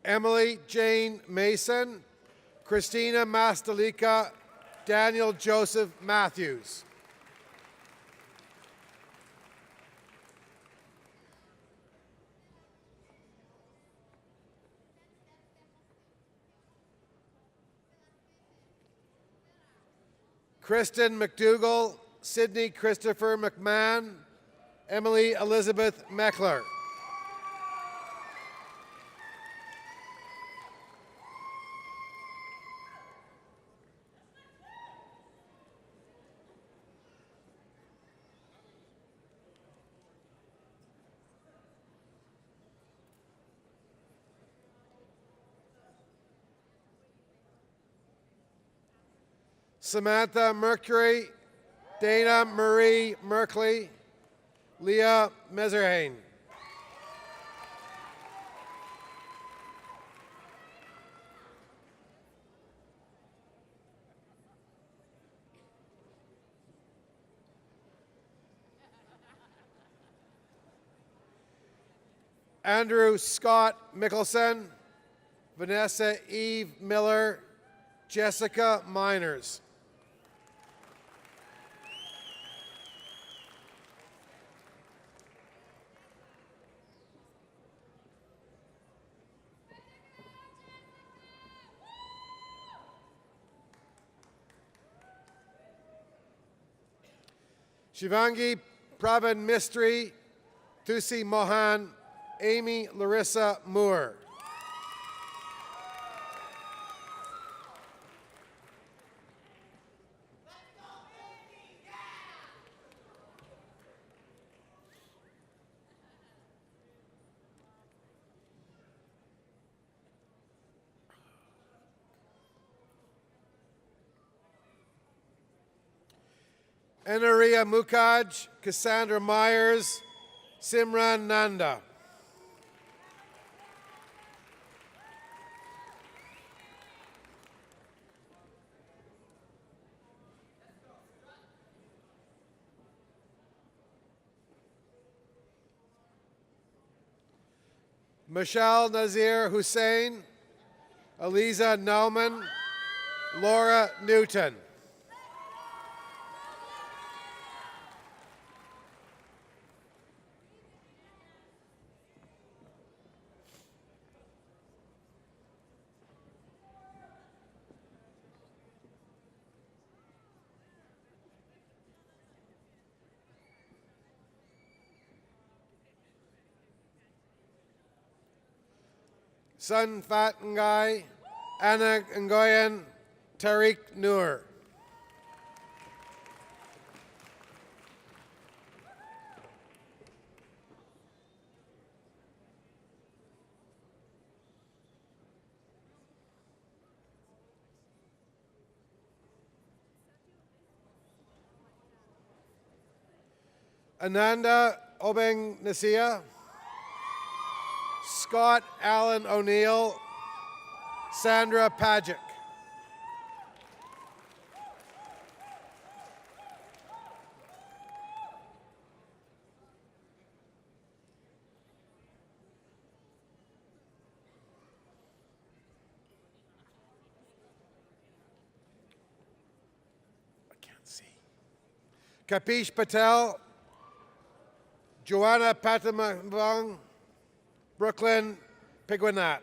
[SPEAKER 7] Emily Jane Mason, Christina Mastalika, Daniel Joseph Matthews. Kristen McDougall, Sydney Christopher McMahon, Emily Elizabeth Meckler. Samantha Mercury, Dana Marie Merkley, Leah Meserhain. Andrew Scott Mickelson, Vanessa Eve Miller, Jessica Miners. Shivangi Pravin Mistry, Thusi Mohan, Amy Larissa Moore. Anaria Mukaj, Cassandra Myers, Simran Nanda. Michelle Nazir Hussein, Aliza Nauman, Laura Newton. Sun Fat Ngai, Anna Ngoyan, Tariq Noor. Ananda Obeng Nasia, Scott Allen O'Neill, Sandra Pajic. I can't see. Kapish Patel, Joanna Patamabang, Brooklyn Piguanat.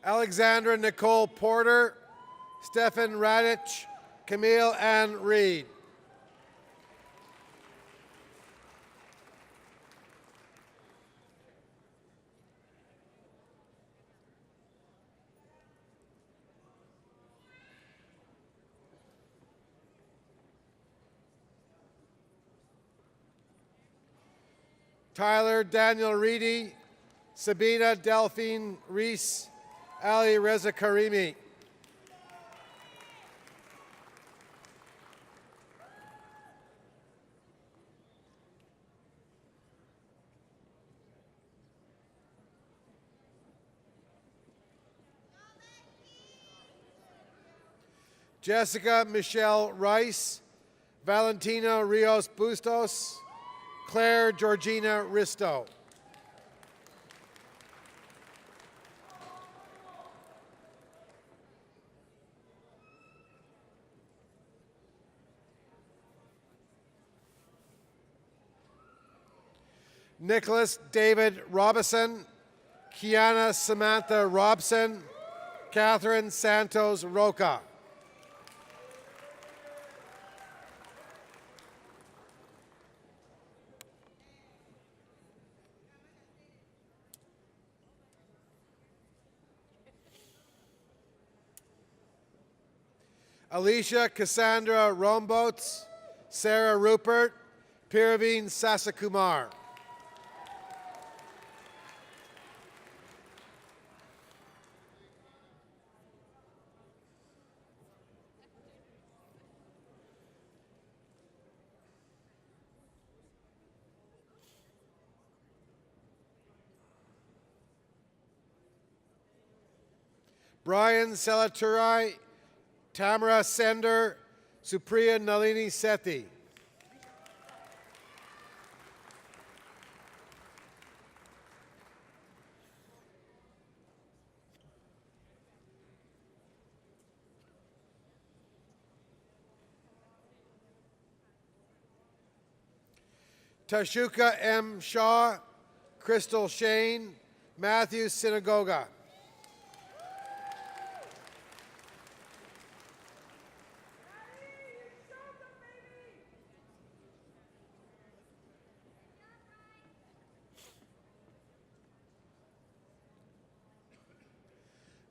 [SPEAKER 7] Alexandra Nicole Porter, Stefan Radich, Camille Ann Reed. Tyler Daniel Reedy, Sabina Delphine Reese, Ali Reza Karimi. Jessica Michelle Rice, Valentina Rios Bustos, Claire Georgina Risto. Nicholas David Robison, Kiana Samantha Robson, Catherine Santos Roca. Alicia Cassandra Rombots, Sarah Rupert, Piraveen Sasakumar. Brian Selaturai, Tamara Sender, Supriya Nalini Sethi. Tashuka M. Shaw, Crystal Shane, Matthew Synagoga.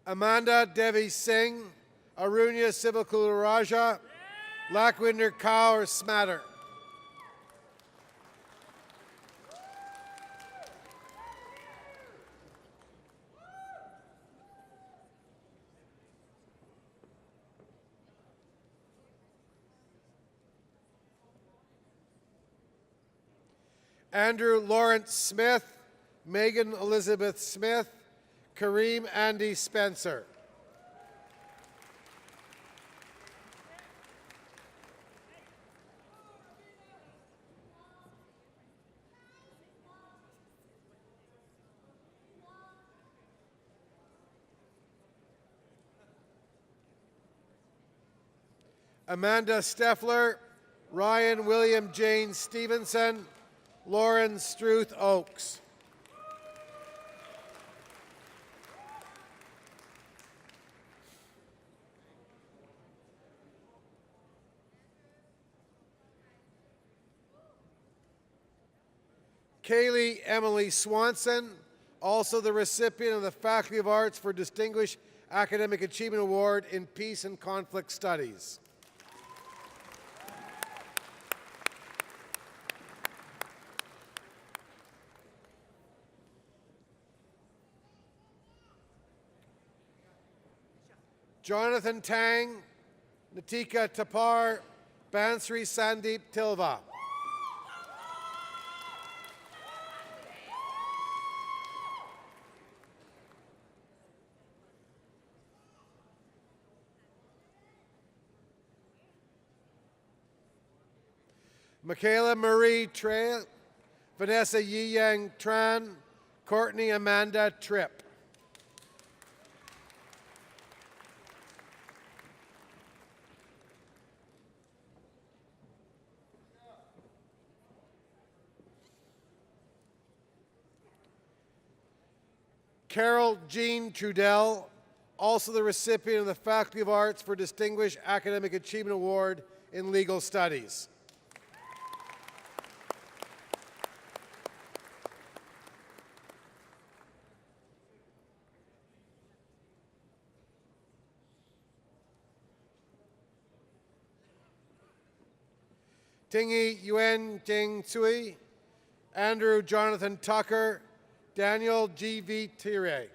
[SPEAKER 7] Amanda Devi Singh, Arunya Sivakularaja, Lakhwinder Kaur Smatter. Andrew Lawrence Smith, Megan Elizabeth Smith, Kareem Andy Spencer. Amanda Steffler, Ryan William Jane Stevenson, Lauren Struth Oakes. Kaylee Emily Swanson, also the recipient of the Faculty of Arts for Distinguished Academic Achievement Award in Peace and Conflict Studies. Jonathan Tang, Natika Tapar, Bansri Sandeep Tilva. Michaela Marie Tre, Vanessa Yiyang Tran, Courtney Amanda Tripp. Carol Jean Trudell, also the recipient of the Faculty of Arts for Distinguished Academic Achievement Award in Legal Studies. Tingy Yuen Ting Tsui, Andrew Jonathan Tucker, Daniel G.V. Tire.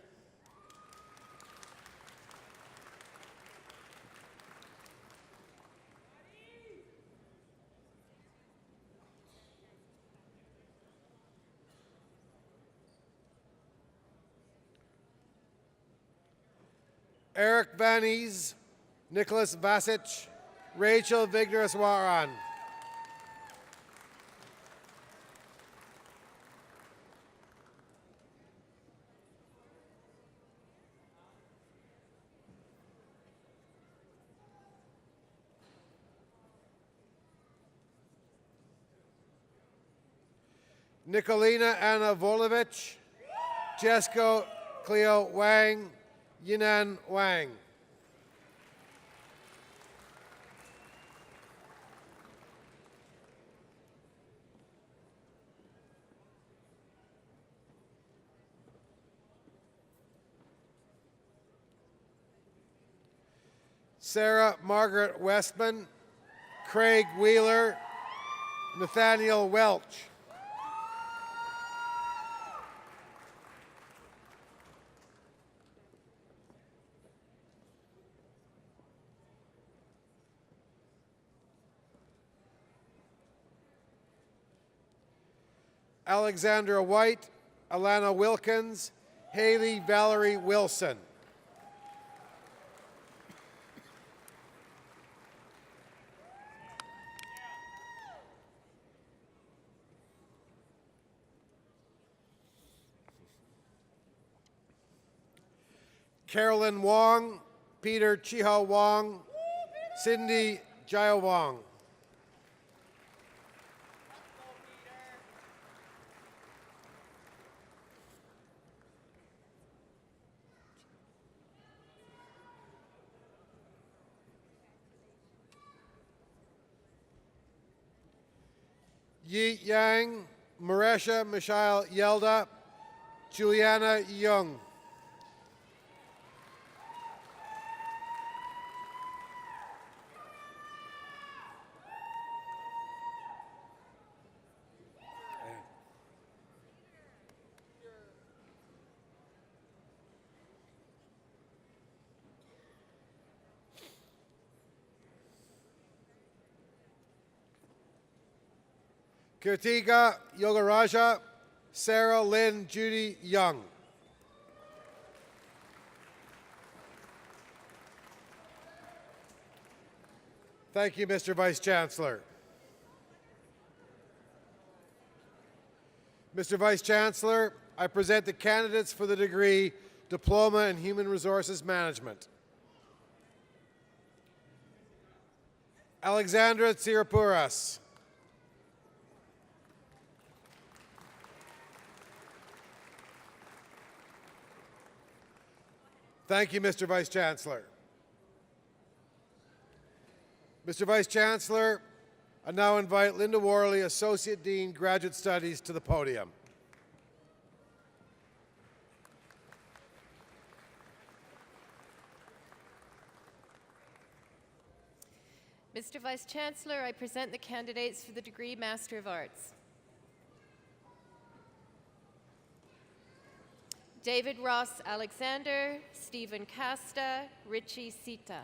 [SPEAKER 7] Eric Vanese, Nicholas Vasich, Rachel Vignerswaran. Nicolina Anna Volovich, Jessica Cleo Wang, Yinan Wang. Sarah Margaret Westman, Craig Wheeler, Nathaniel Welch. Alexandra White, Alana Wilkins, Haley Valerie Wilson. Carolyn Wong, Peter Chiho Wong, Cindy Jio Wong. Yi Yang, Maresha Mishael Yelda, Juliana Young. Kirtika Yogaraja, Sarah Lynn Judy Young. Thank you, Mr. Vice Chancellor. Mr. Vice Chancellor, I present the candidates for the degree Diploma in Human Resources Management. Alexandra Tsirapouras. Thank you, Mr. Vice Chancellor. Mr. Vice Chancellor, I now invite Linda Worley, Associate Dean, Graduate Studies, to the podium.
[SPEAKER 8] Mr. Vice Chancellor, I present the candidates for the degree Master of Arts. David Ross Alexander, Stephen Casta, Richie Sita.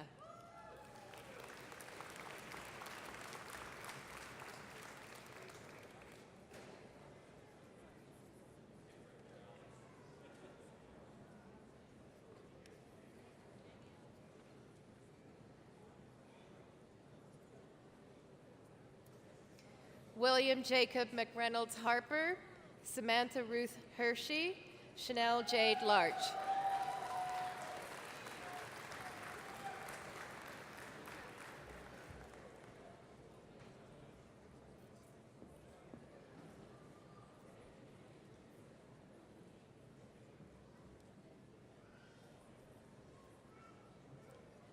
[SPEAKER 8] William Jacob McReynolds Harper, Samantha Ruth Hershey, Chanel Jade Larch.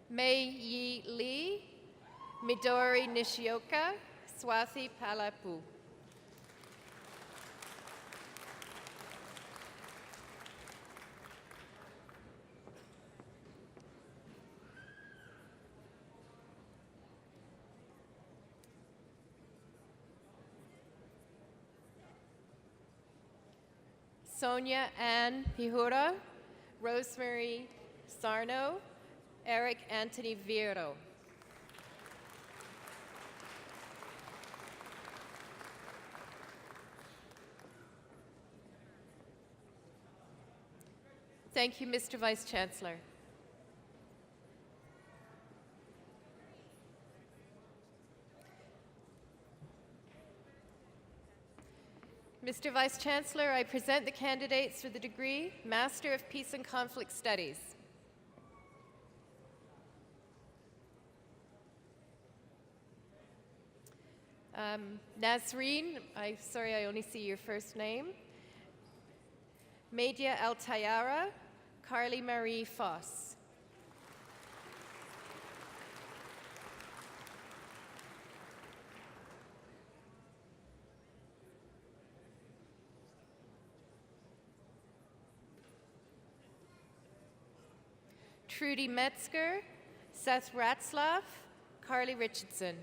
[SPEAKER 8] Mei Yi Lee, Midori Nishioka, Swathi Palapu. Sonia Ann Pihura, Rosemary Sarno, Eric Anthony Viro. Thank you, Mr. Vice Chancellor. Mr. Vice Chancellor, I present the candidates for the degree Master of Peace and Conflict Studies. Nasreen, sorry, I only see your first name. Media El Tayara, Carly Marie Foss. Trudy Metzger, Seth Ratzlaff, Carly Richardson.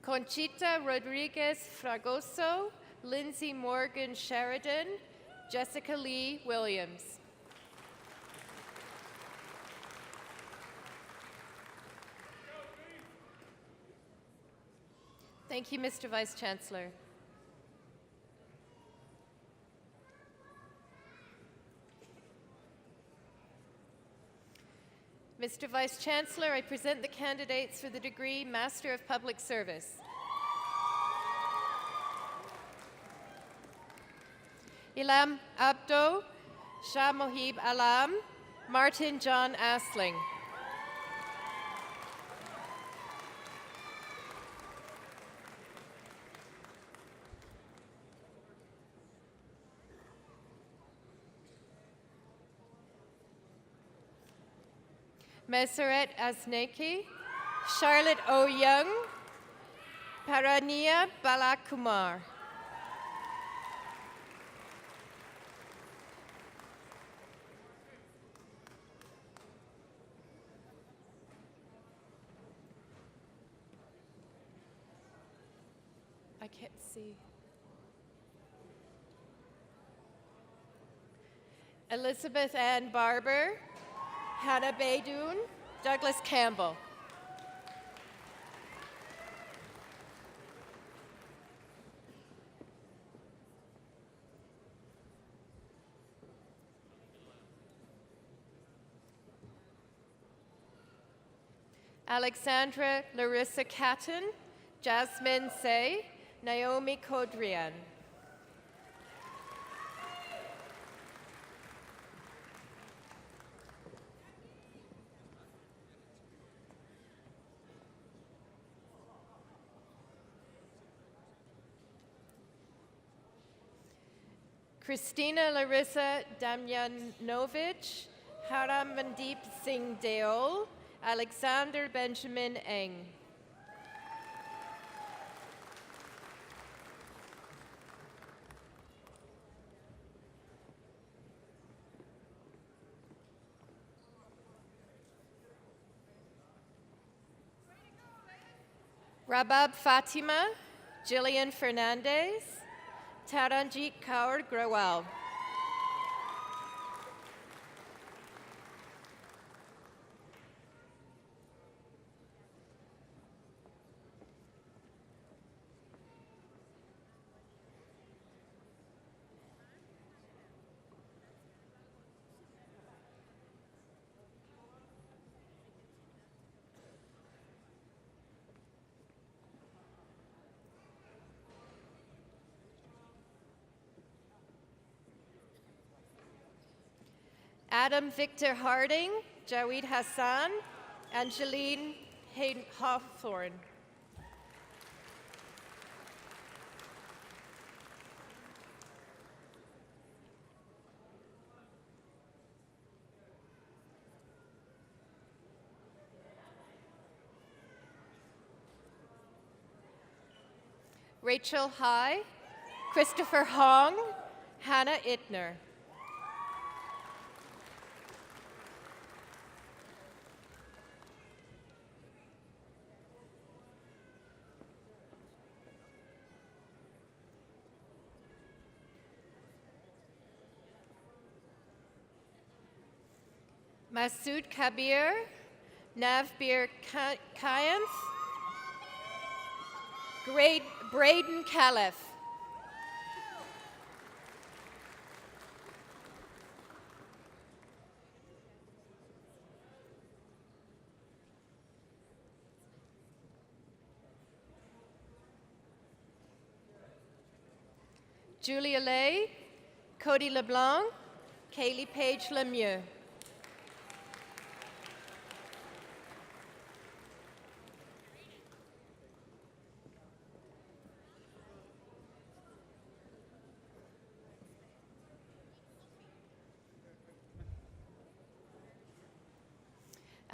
[SPEAKER 8] Conchita Rodriguez Fragoso, Lindsay Morgan Sheridan, Jessica Lee Williams. Thank you, Mr. Vice Chancellor. Mr. Vice Chancellor, I present the candidates for the degree Master of Public Service. Ilham Abdo, Shah Mohib Alam, Martin John Asling. Meseret Asneki, Charlotte O. Young, Parania Balakumar. can't see. Elizabeth Ann Barber, Hannah Baydoun, Douglas Campbell. Alexandra Larissa Catton, Jasmine Say, Naomi Kodrian. Christina Larissa Damjanovich, Haramandip Singh Deol, Alexander Benjamin Eng. Rabab Fatima, Jillian Fernandez, Taranjit Kaur Grewal. Adam Victor Harding, Jawed Hassan, Angeline Hawthorne. Rachel High, Christopher Hong, Hannah Ittner. Masood Kabir, Navbir Kayanth, Braden Caliph. Julia Lay, Cody LeBlanc, Kaylee Page Lemieux.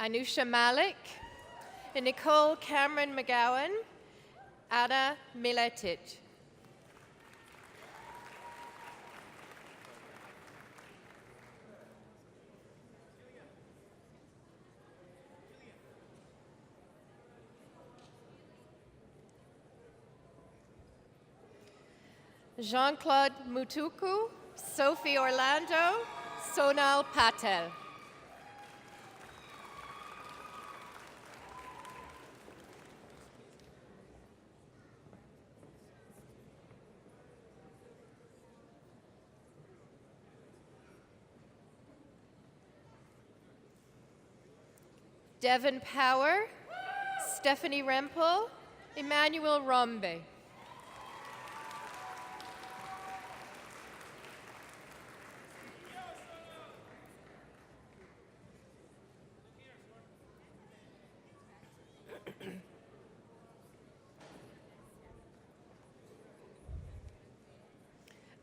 [SPEAKER 8] Anusha Malik, Nicole Cameron McGowan, Ada Miletic. Jean-Claude Mutuku, Sophie Orlando, Sonal Patel. Devon Power, Stephanie Rempel, Emmanuel Rombe.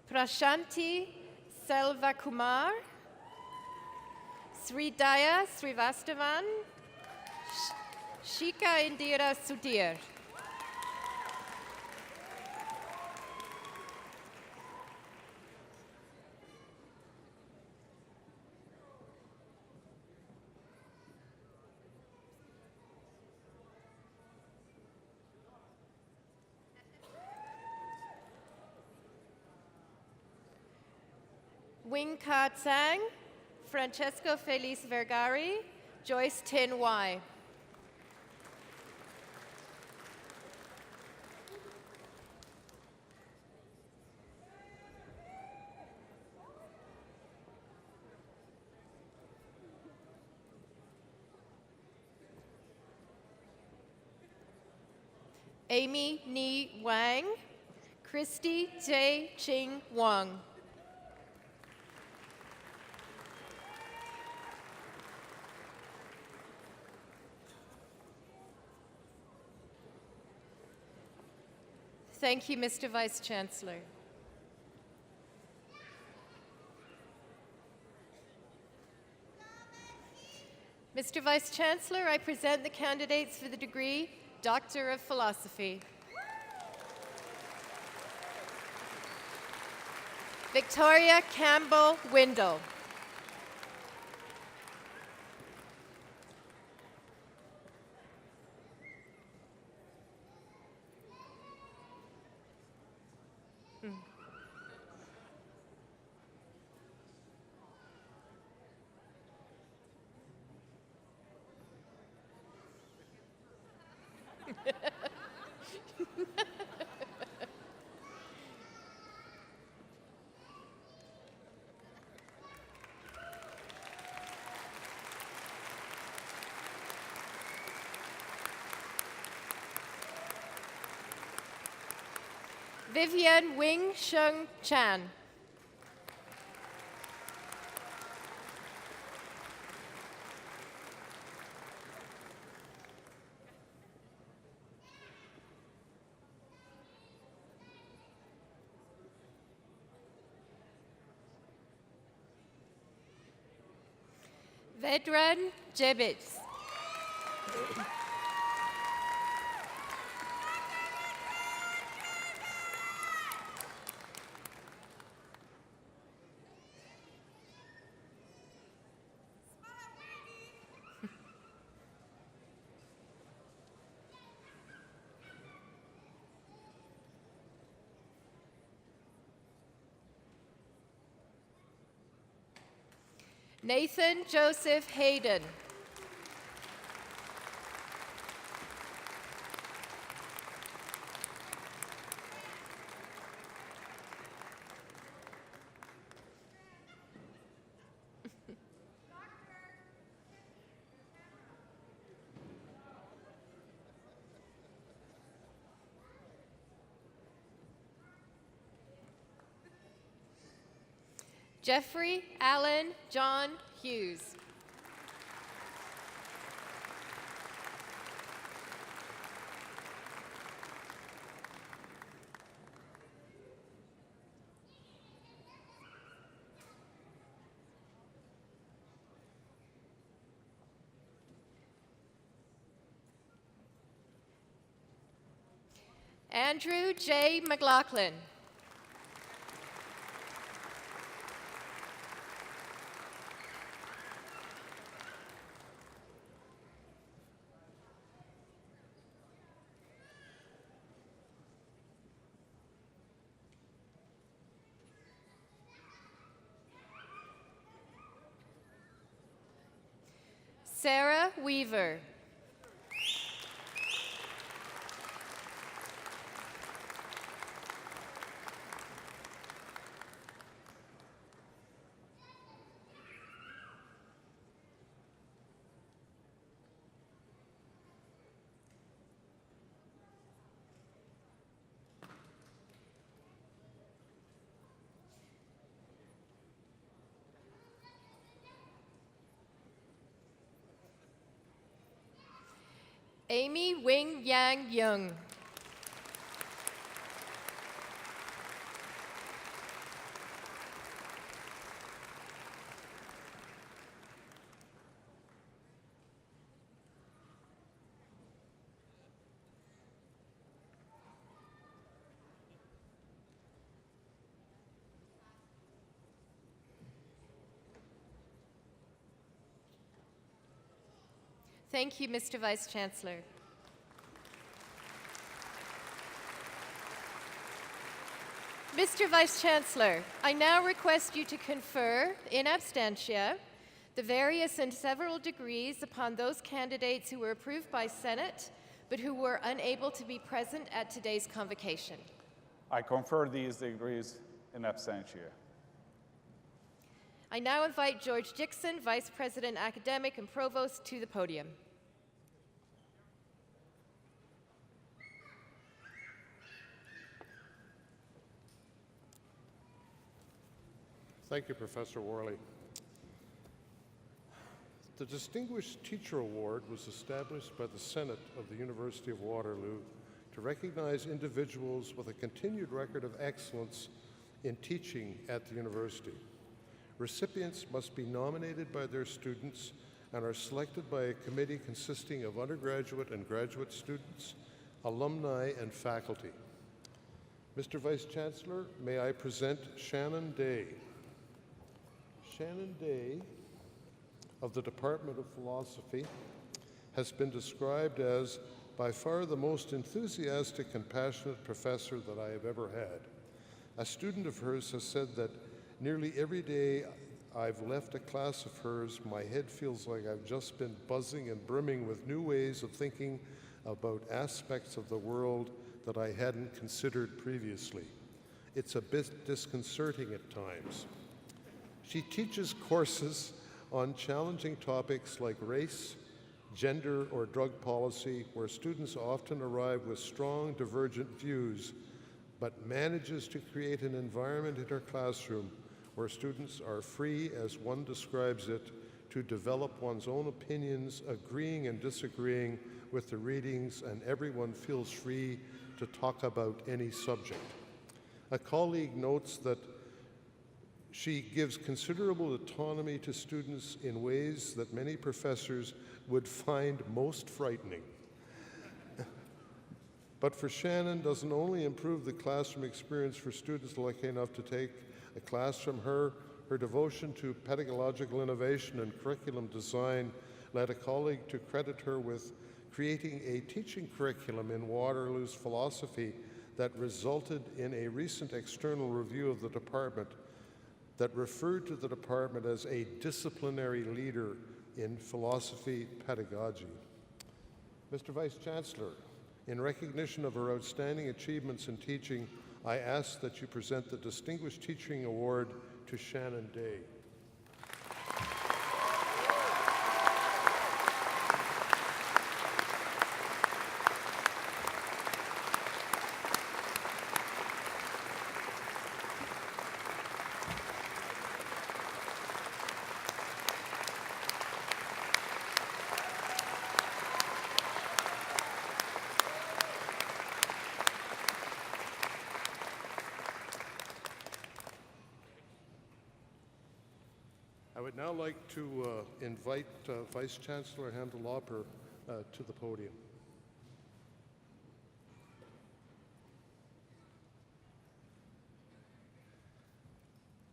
[SPEAKER 8] Prashanti Selvakumar, Sridaya Srivastavan, Shika Indira Sudhir. Wing Ka Tsang, Francesco Feliz Vergari, Joyce Tin Wai. Amy Ni Wang, Christy J. Ching Wang. Thank you, Mr. Vice Chancellor. Mr. Vice Chancellor, I present the candidates for the degree Doctor of Philosophy. Victoria Campbell Windle. Vivian Wing Sheng Chan. Vedran Jebits. Nathan Joseph Hayden. Jeffrey Allen John Hughes. Andrew J. McLaughlin. Sarah Weaver. Amy Wing Yang Young. Thank you, Mr. Vice Chancellor. Mr. Vice Chancellor, I now request you to confer, in absentia, the various and several degrees upon those candidates who were approved by Senate, but who were unable to be present at today's convocation.
[SPEAKER 1] I confer these degrees in absentia.
[SPEAKER 8] I now invite George Dixon, Vice President Academic and Provost, to the podium.
[SPEAKER 4] Thank you, Professor Worley. The Distinguished Teacher Award was established by the Senate of the University of Waterloo to recognize individuals with a continued record of excellence in teaching at the university. Recipients must be nominated by their students and are selected by a committee consisting of undergraduate and graduate students, alumni, and faculty. Mr. Vice Chancellor, may I present Shannon Day. Shannon Day of the Department of Philosophy has been described as by far the most enthusiastic and passionate professor that I have ever had. A student of hers has said that nearly every day I've left a class of hers, my head feels like I've just been buzzing and brimming with new ways of thinking about aspects of the world that I hadn't considered previously. It's a bit disconcerting at times. She teaches courses on challenging topics like race, gender, or drug policy, where students often arrive with strong divergent views, but manages to create an environment in her classroom where students are free, as one describes it, to develop one's own opinions, agreeing and disagreeing with the readings, and everyone feels free to talk about any subject. A colleague notes that she gives considerable autonomy to students in ways that many professors would find most frightening. But for Shannon, doesn't only improve the classroom experience for students lucky enough to take a class from her, her devotion to pedagogical innovation and curriculum design led a colleague to credit her with creating a teaching curriculum in Waterloo's philosophy that resulted in a recent external review of the department that referred to the department as a disciplinary leader in philosophy pedagogy. Mr. Vice Chancellor, in recognition of her outstanding achievements in teaching, I ask that you present the Distinguished Teaching Award to Shannon Day. I would now like to invite Vice Chancellor Handel-Lauper to the podium.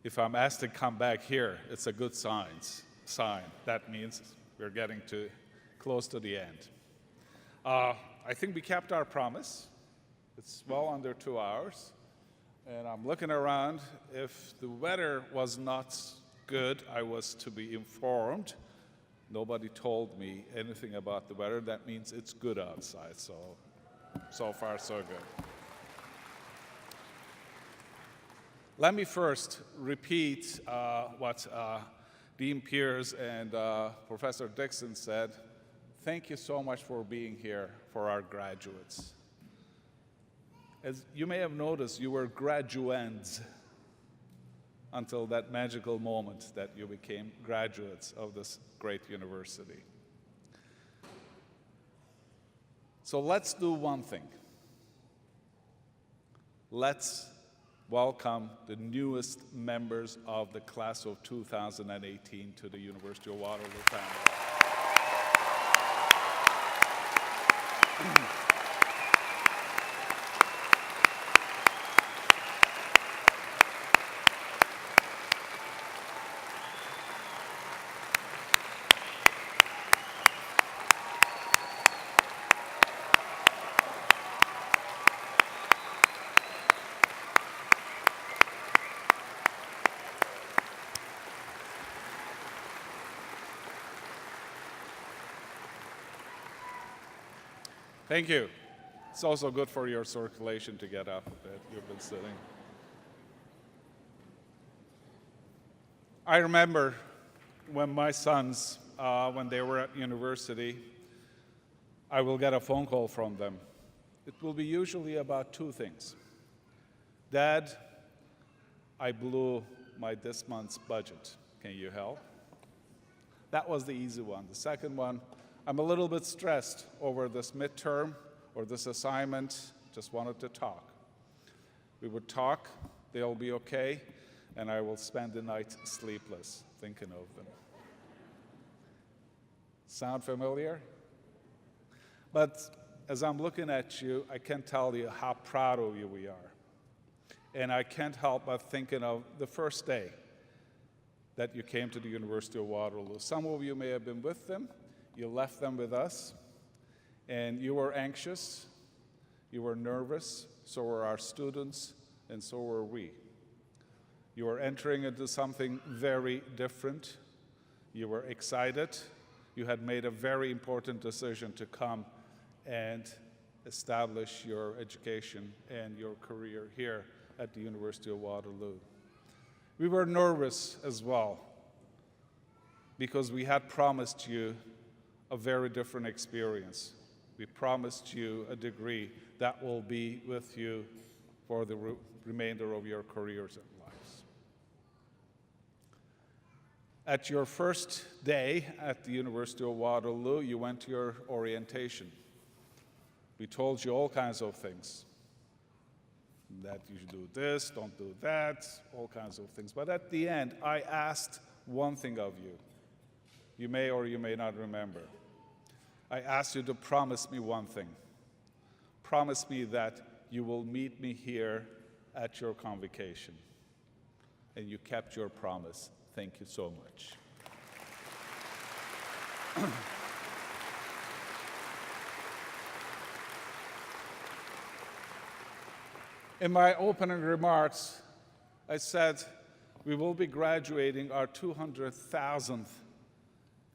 [SPEAKER 1] If I'm asked to come back here, it's a good sign. That means we're getting close to the end. I think we kept our promise. It's well under 2 hours. And I'm looking around. If the weather was not good, I was to be informed. Nobody told me anything about the weather. That means it's good outside. So far, so good. Let me first repeat what Dean Pierce and Professor Dixon said. Thank you so much for being here for our graduates. As you may have noticed, you were graduands until that magical moment that you became graduates of this great university. So let's do one thing. Let's welcome the newest members of the class of 2018 to the University of Waterloo family. Thank you. It's also good for your circulation to get up a bit. You've been sitting. I remember when my sons, when they were at university, I will get a phone call from them. It will be usually about two things. Dad, I blew this month's budget. Can you help? That was the easy one. The second one, I'm a little bit stressed over this midterm or this assignment, just wanted to talk. We would talk, they'll be okay, and I will spend the night sleepless thinking of them. Sound familiar? But as I'm looking at you, I can tell you how proud of you we are. And I can't help but thinking of the first day that you came to the University of Waterloo. Some of you may have been with them. You left them with us. And you were anxious. You were nervous. So were our students. And so were we. You were entering into something very different. You were excited. You had made a very important decision to come and establish your education and your career here at the University of Waterloo. We were nervous as well because we had promised you a very different experience. We promised you a degree that will be with you for the remainder of your careers and lives. At your first day at the University of Waterloo, you went to your orientation. We told you all kinds of things, that you should do this, don't do that, all kinds of things. But at the end, I asked one thing of you. You may or you may not remember. I asked you to promise me one thing. Promise me that you will meet me here at your convocation. And you kept your promise. Thank you so much. In my opening remarks, I said we will be graduating our 200,000th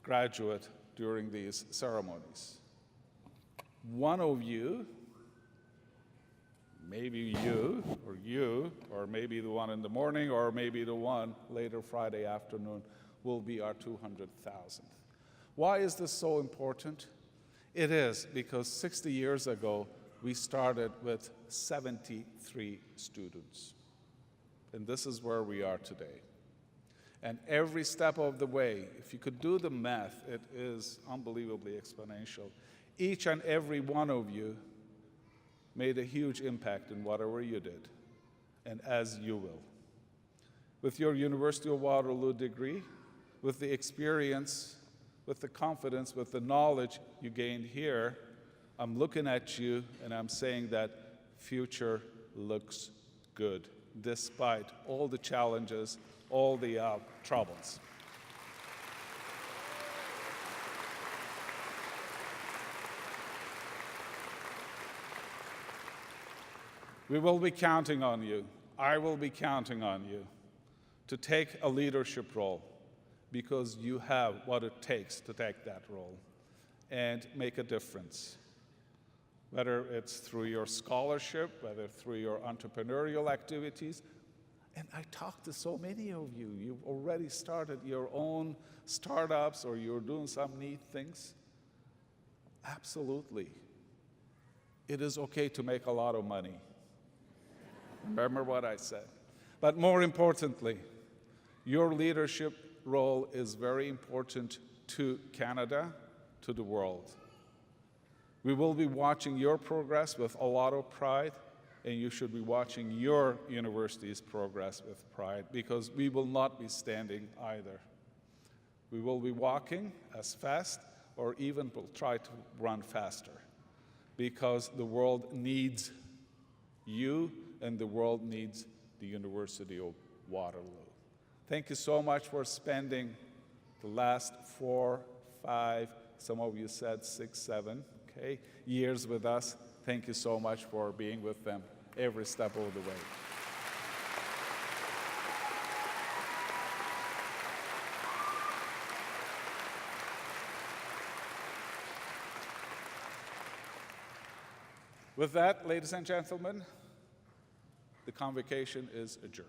[SPEAKER 1] graduate during these ceremonies. One of you, maybe you, or maybe the one in the morning, or maybe the one later Friday afternoon, will be our 200,000th. Why is this so important? It is because 60 years ago, we started with 73 students. And this is where we are today. And every step of the way, if you could do the math, it is unbelievably exponential. Each and every one of you made a huge impact in whatever you did, and as you will. With your University of Waterloo degree, with the experience, with the confidence, with the knowledge you gained here, I'm looking at you and I'm saying that future looks good, despite all the challenges, all the troubles. We will be counting on you. I will be counting on you to take a leadership role because you have what it takes to take that role and make a difference. Whether it's through your scholarship, whether through your entrepreneurial activities. And I talked to so many of you. You've already started your own startups or you're doing some neat things. Absolutely. It is okay to make a lot of money. Remember what I said. But more importantly, your leadership role is very important to Canada, to the world. We will be watching your progress with a lot of pride, and you should be watching your university's progress with pride, because we will not be standing either. We will be walking as fast, or even will try to run faster, because the world needs you, and the world needs the University of Waterloo. Thank you so much for spending the last 4, 5, some of you said 6, 7, years with us. Thank you so much for being with them every step of the way. With that, ladies and gentlemen, the convocation is adjourned.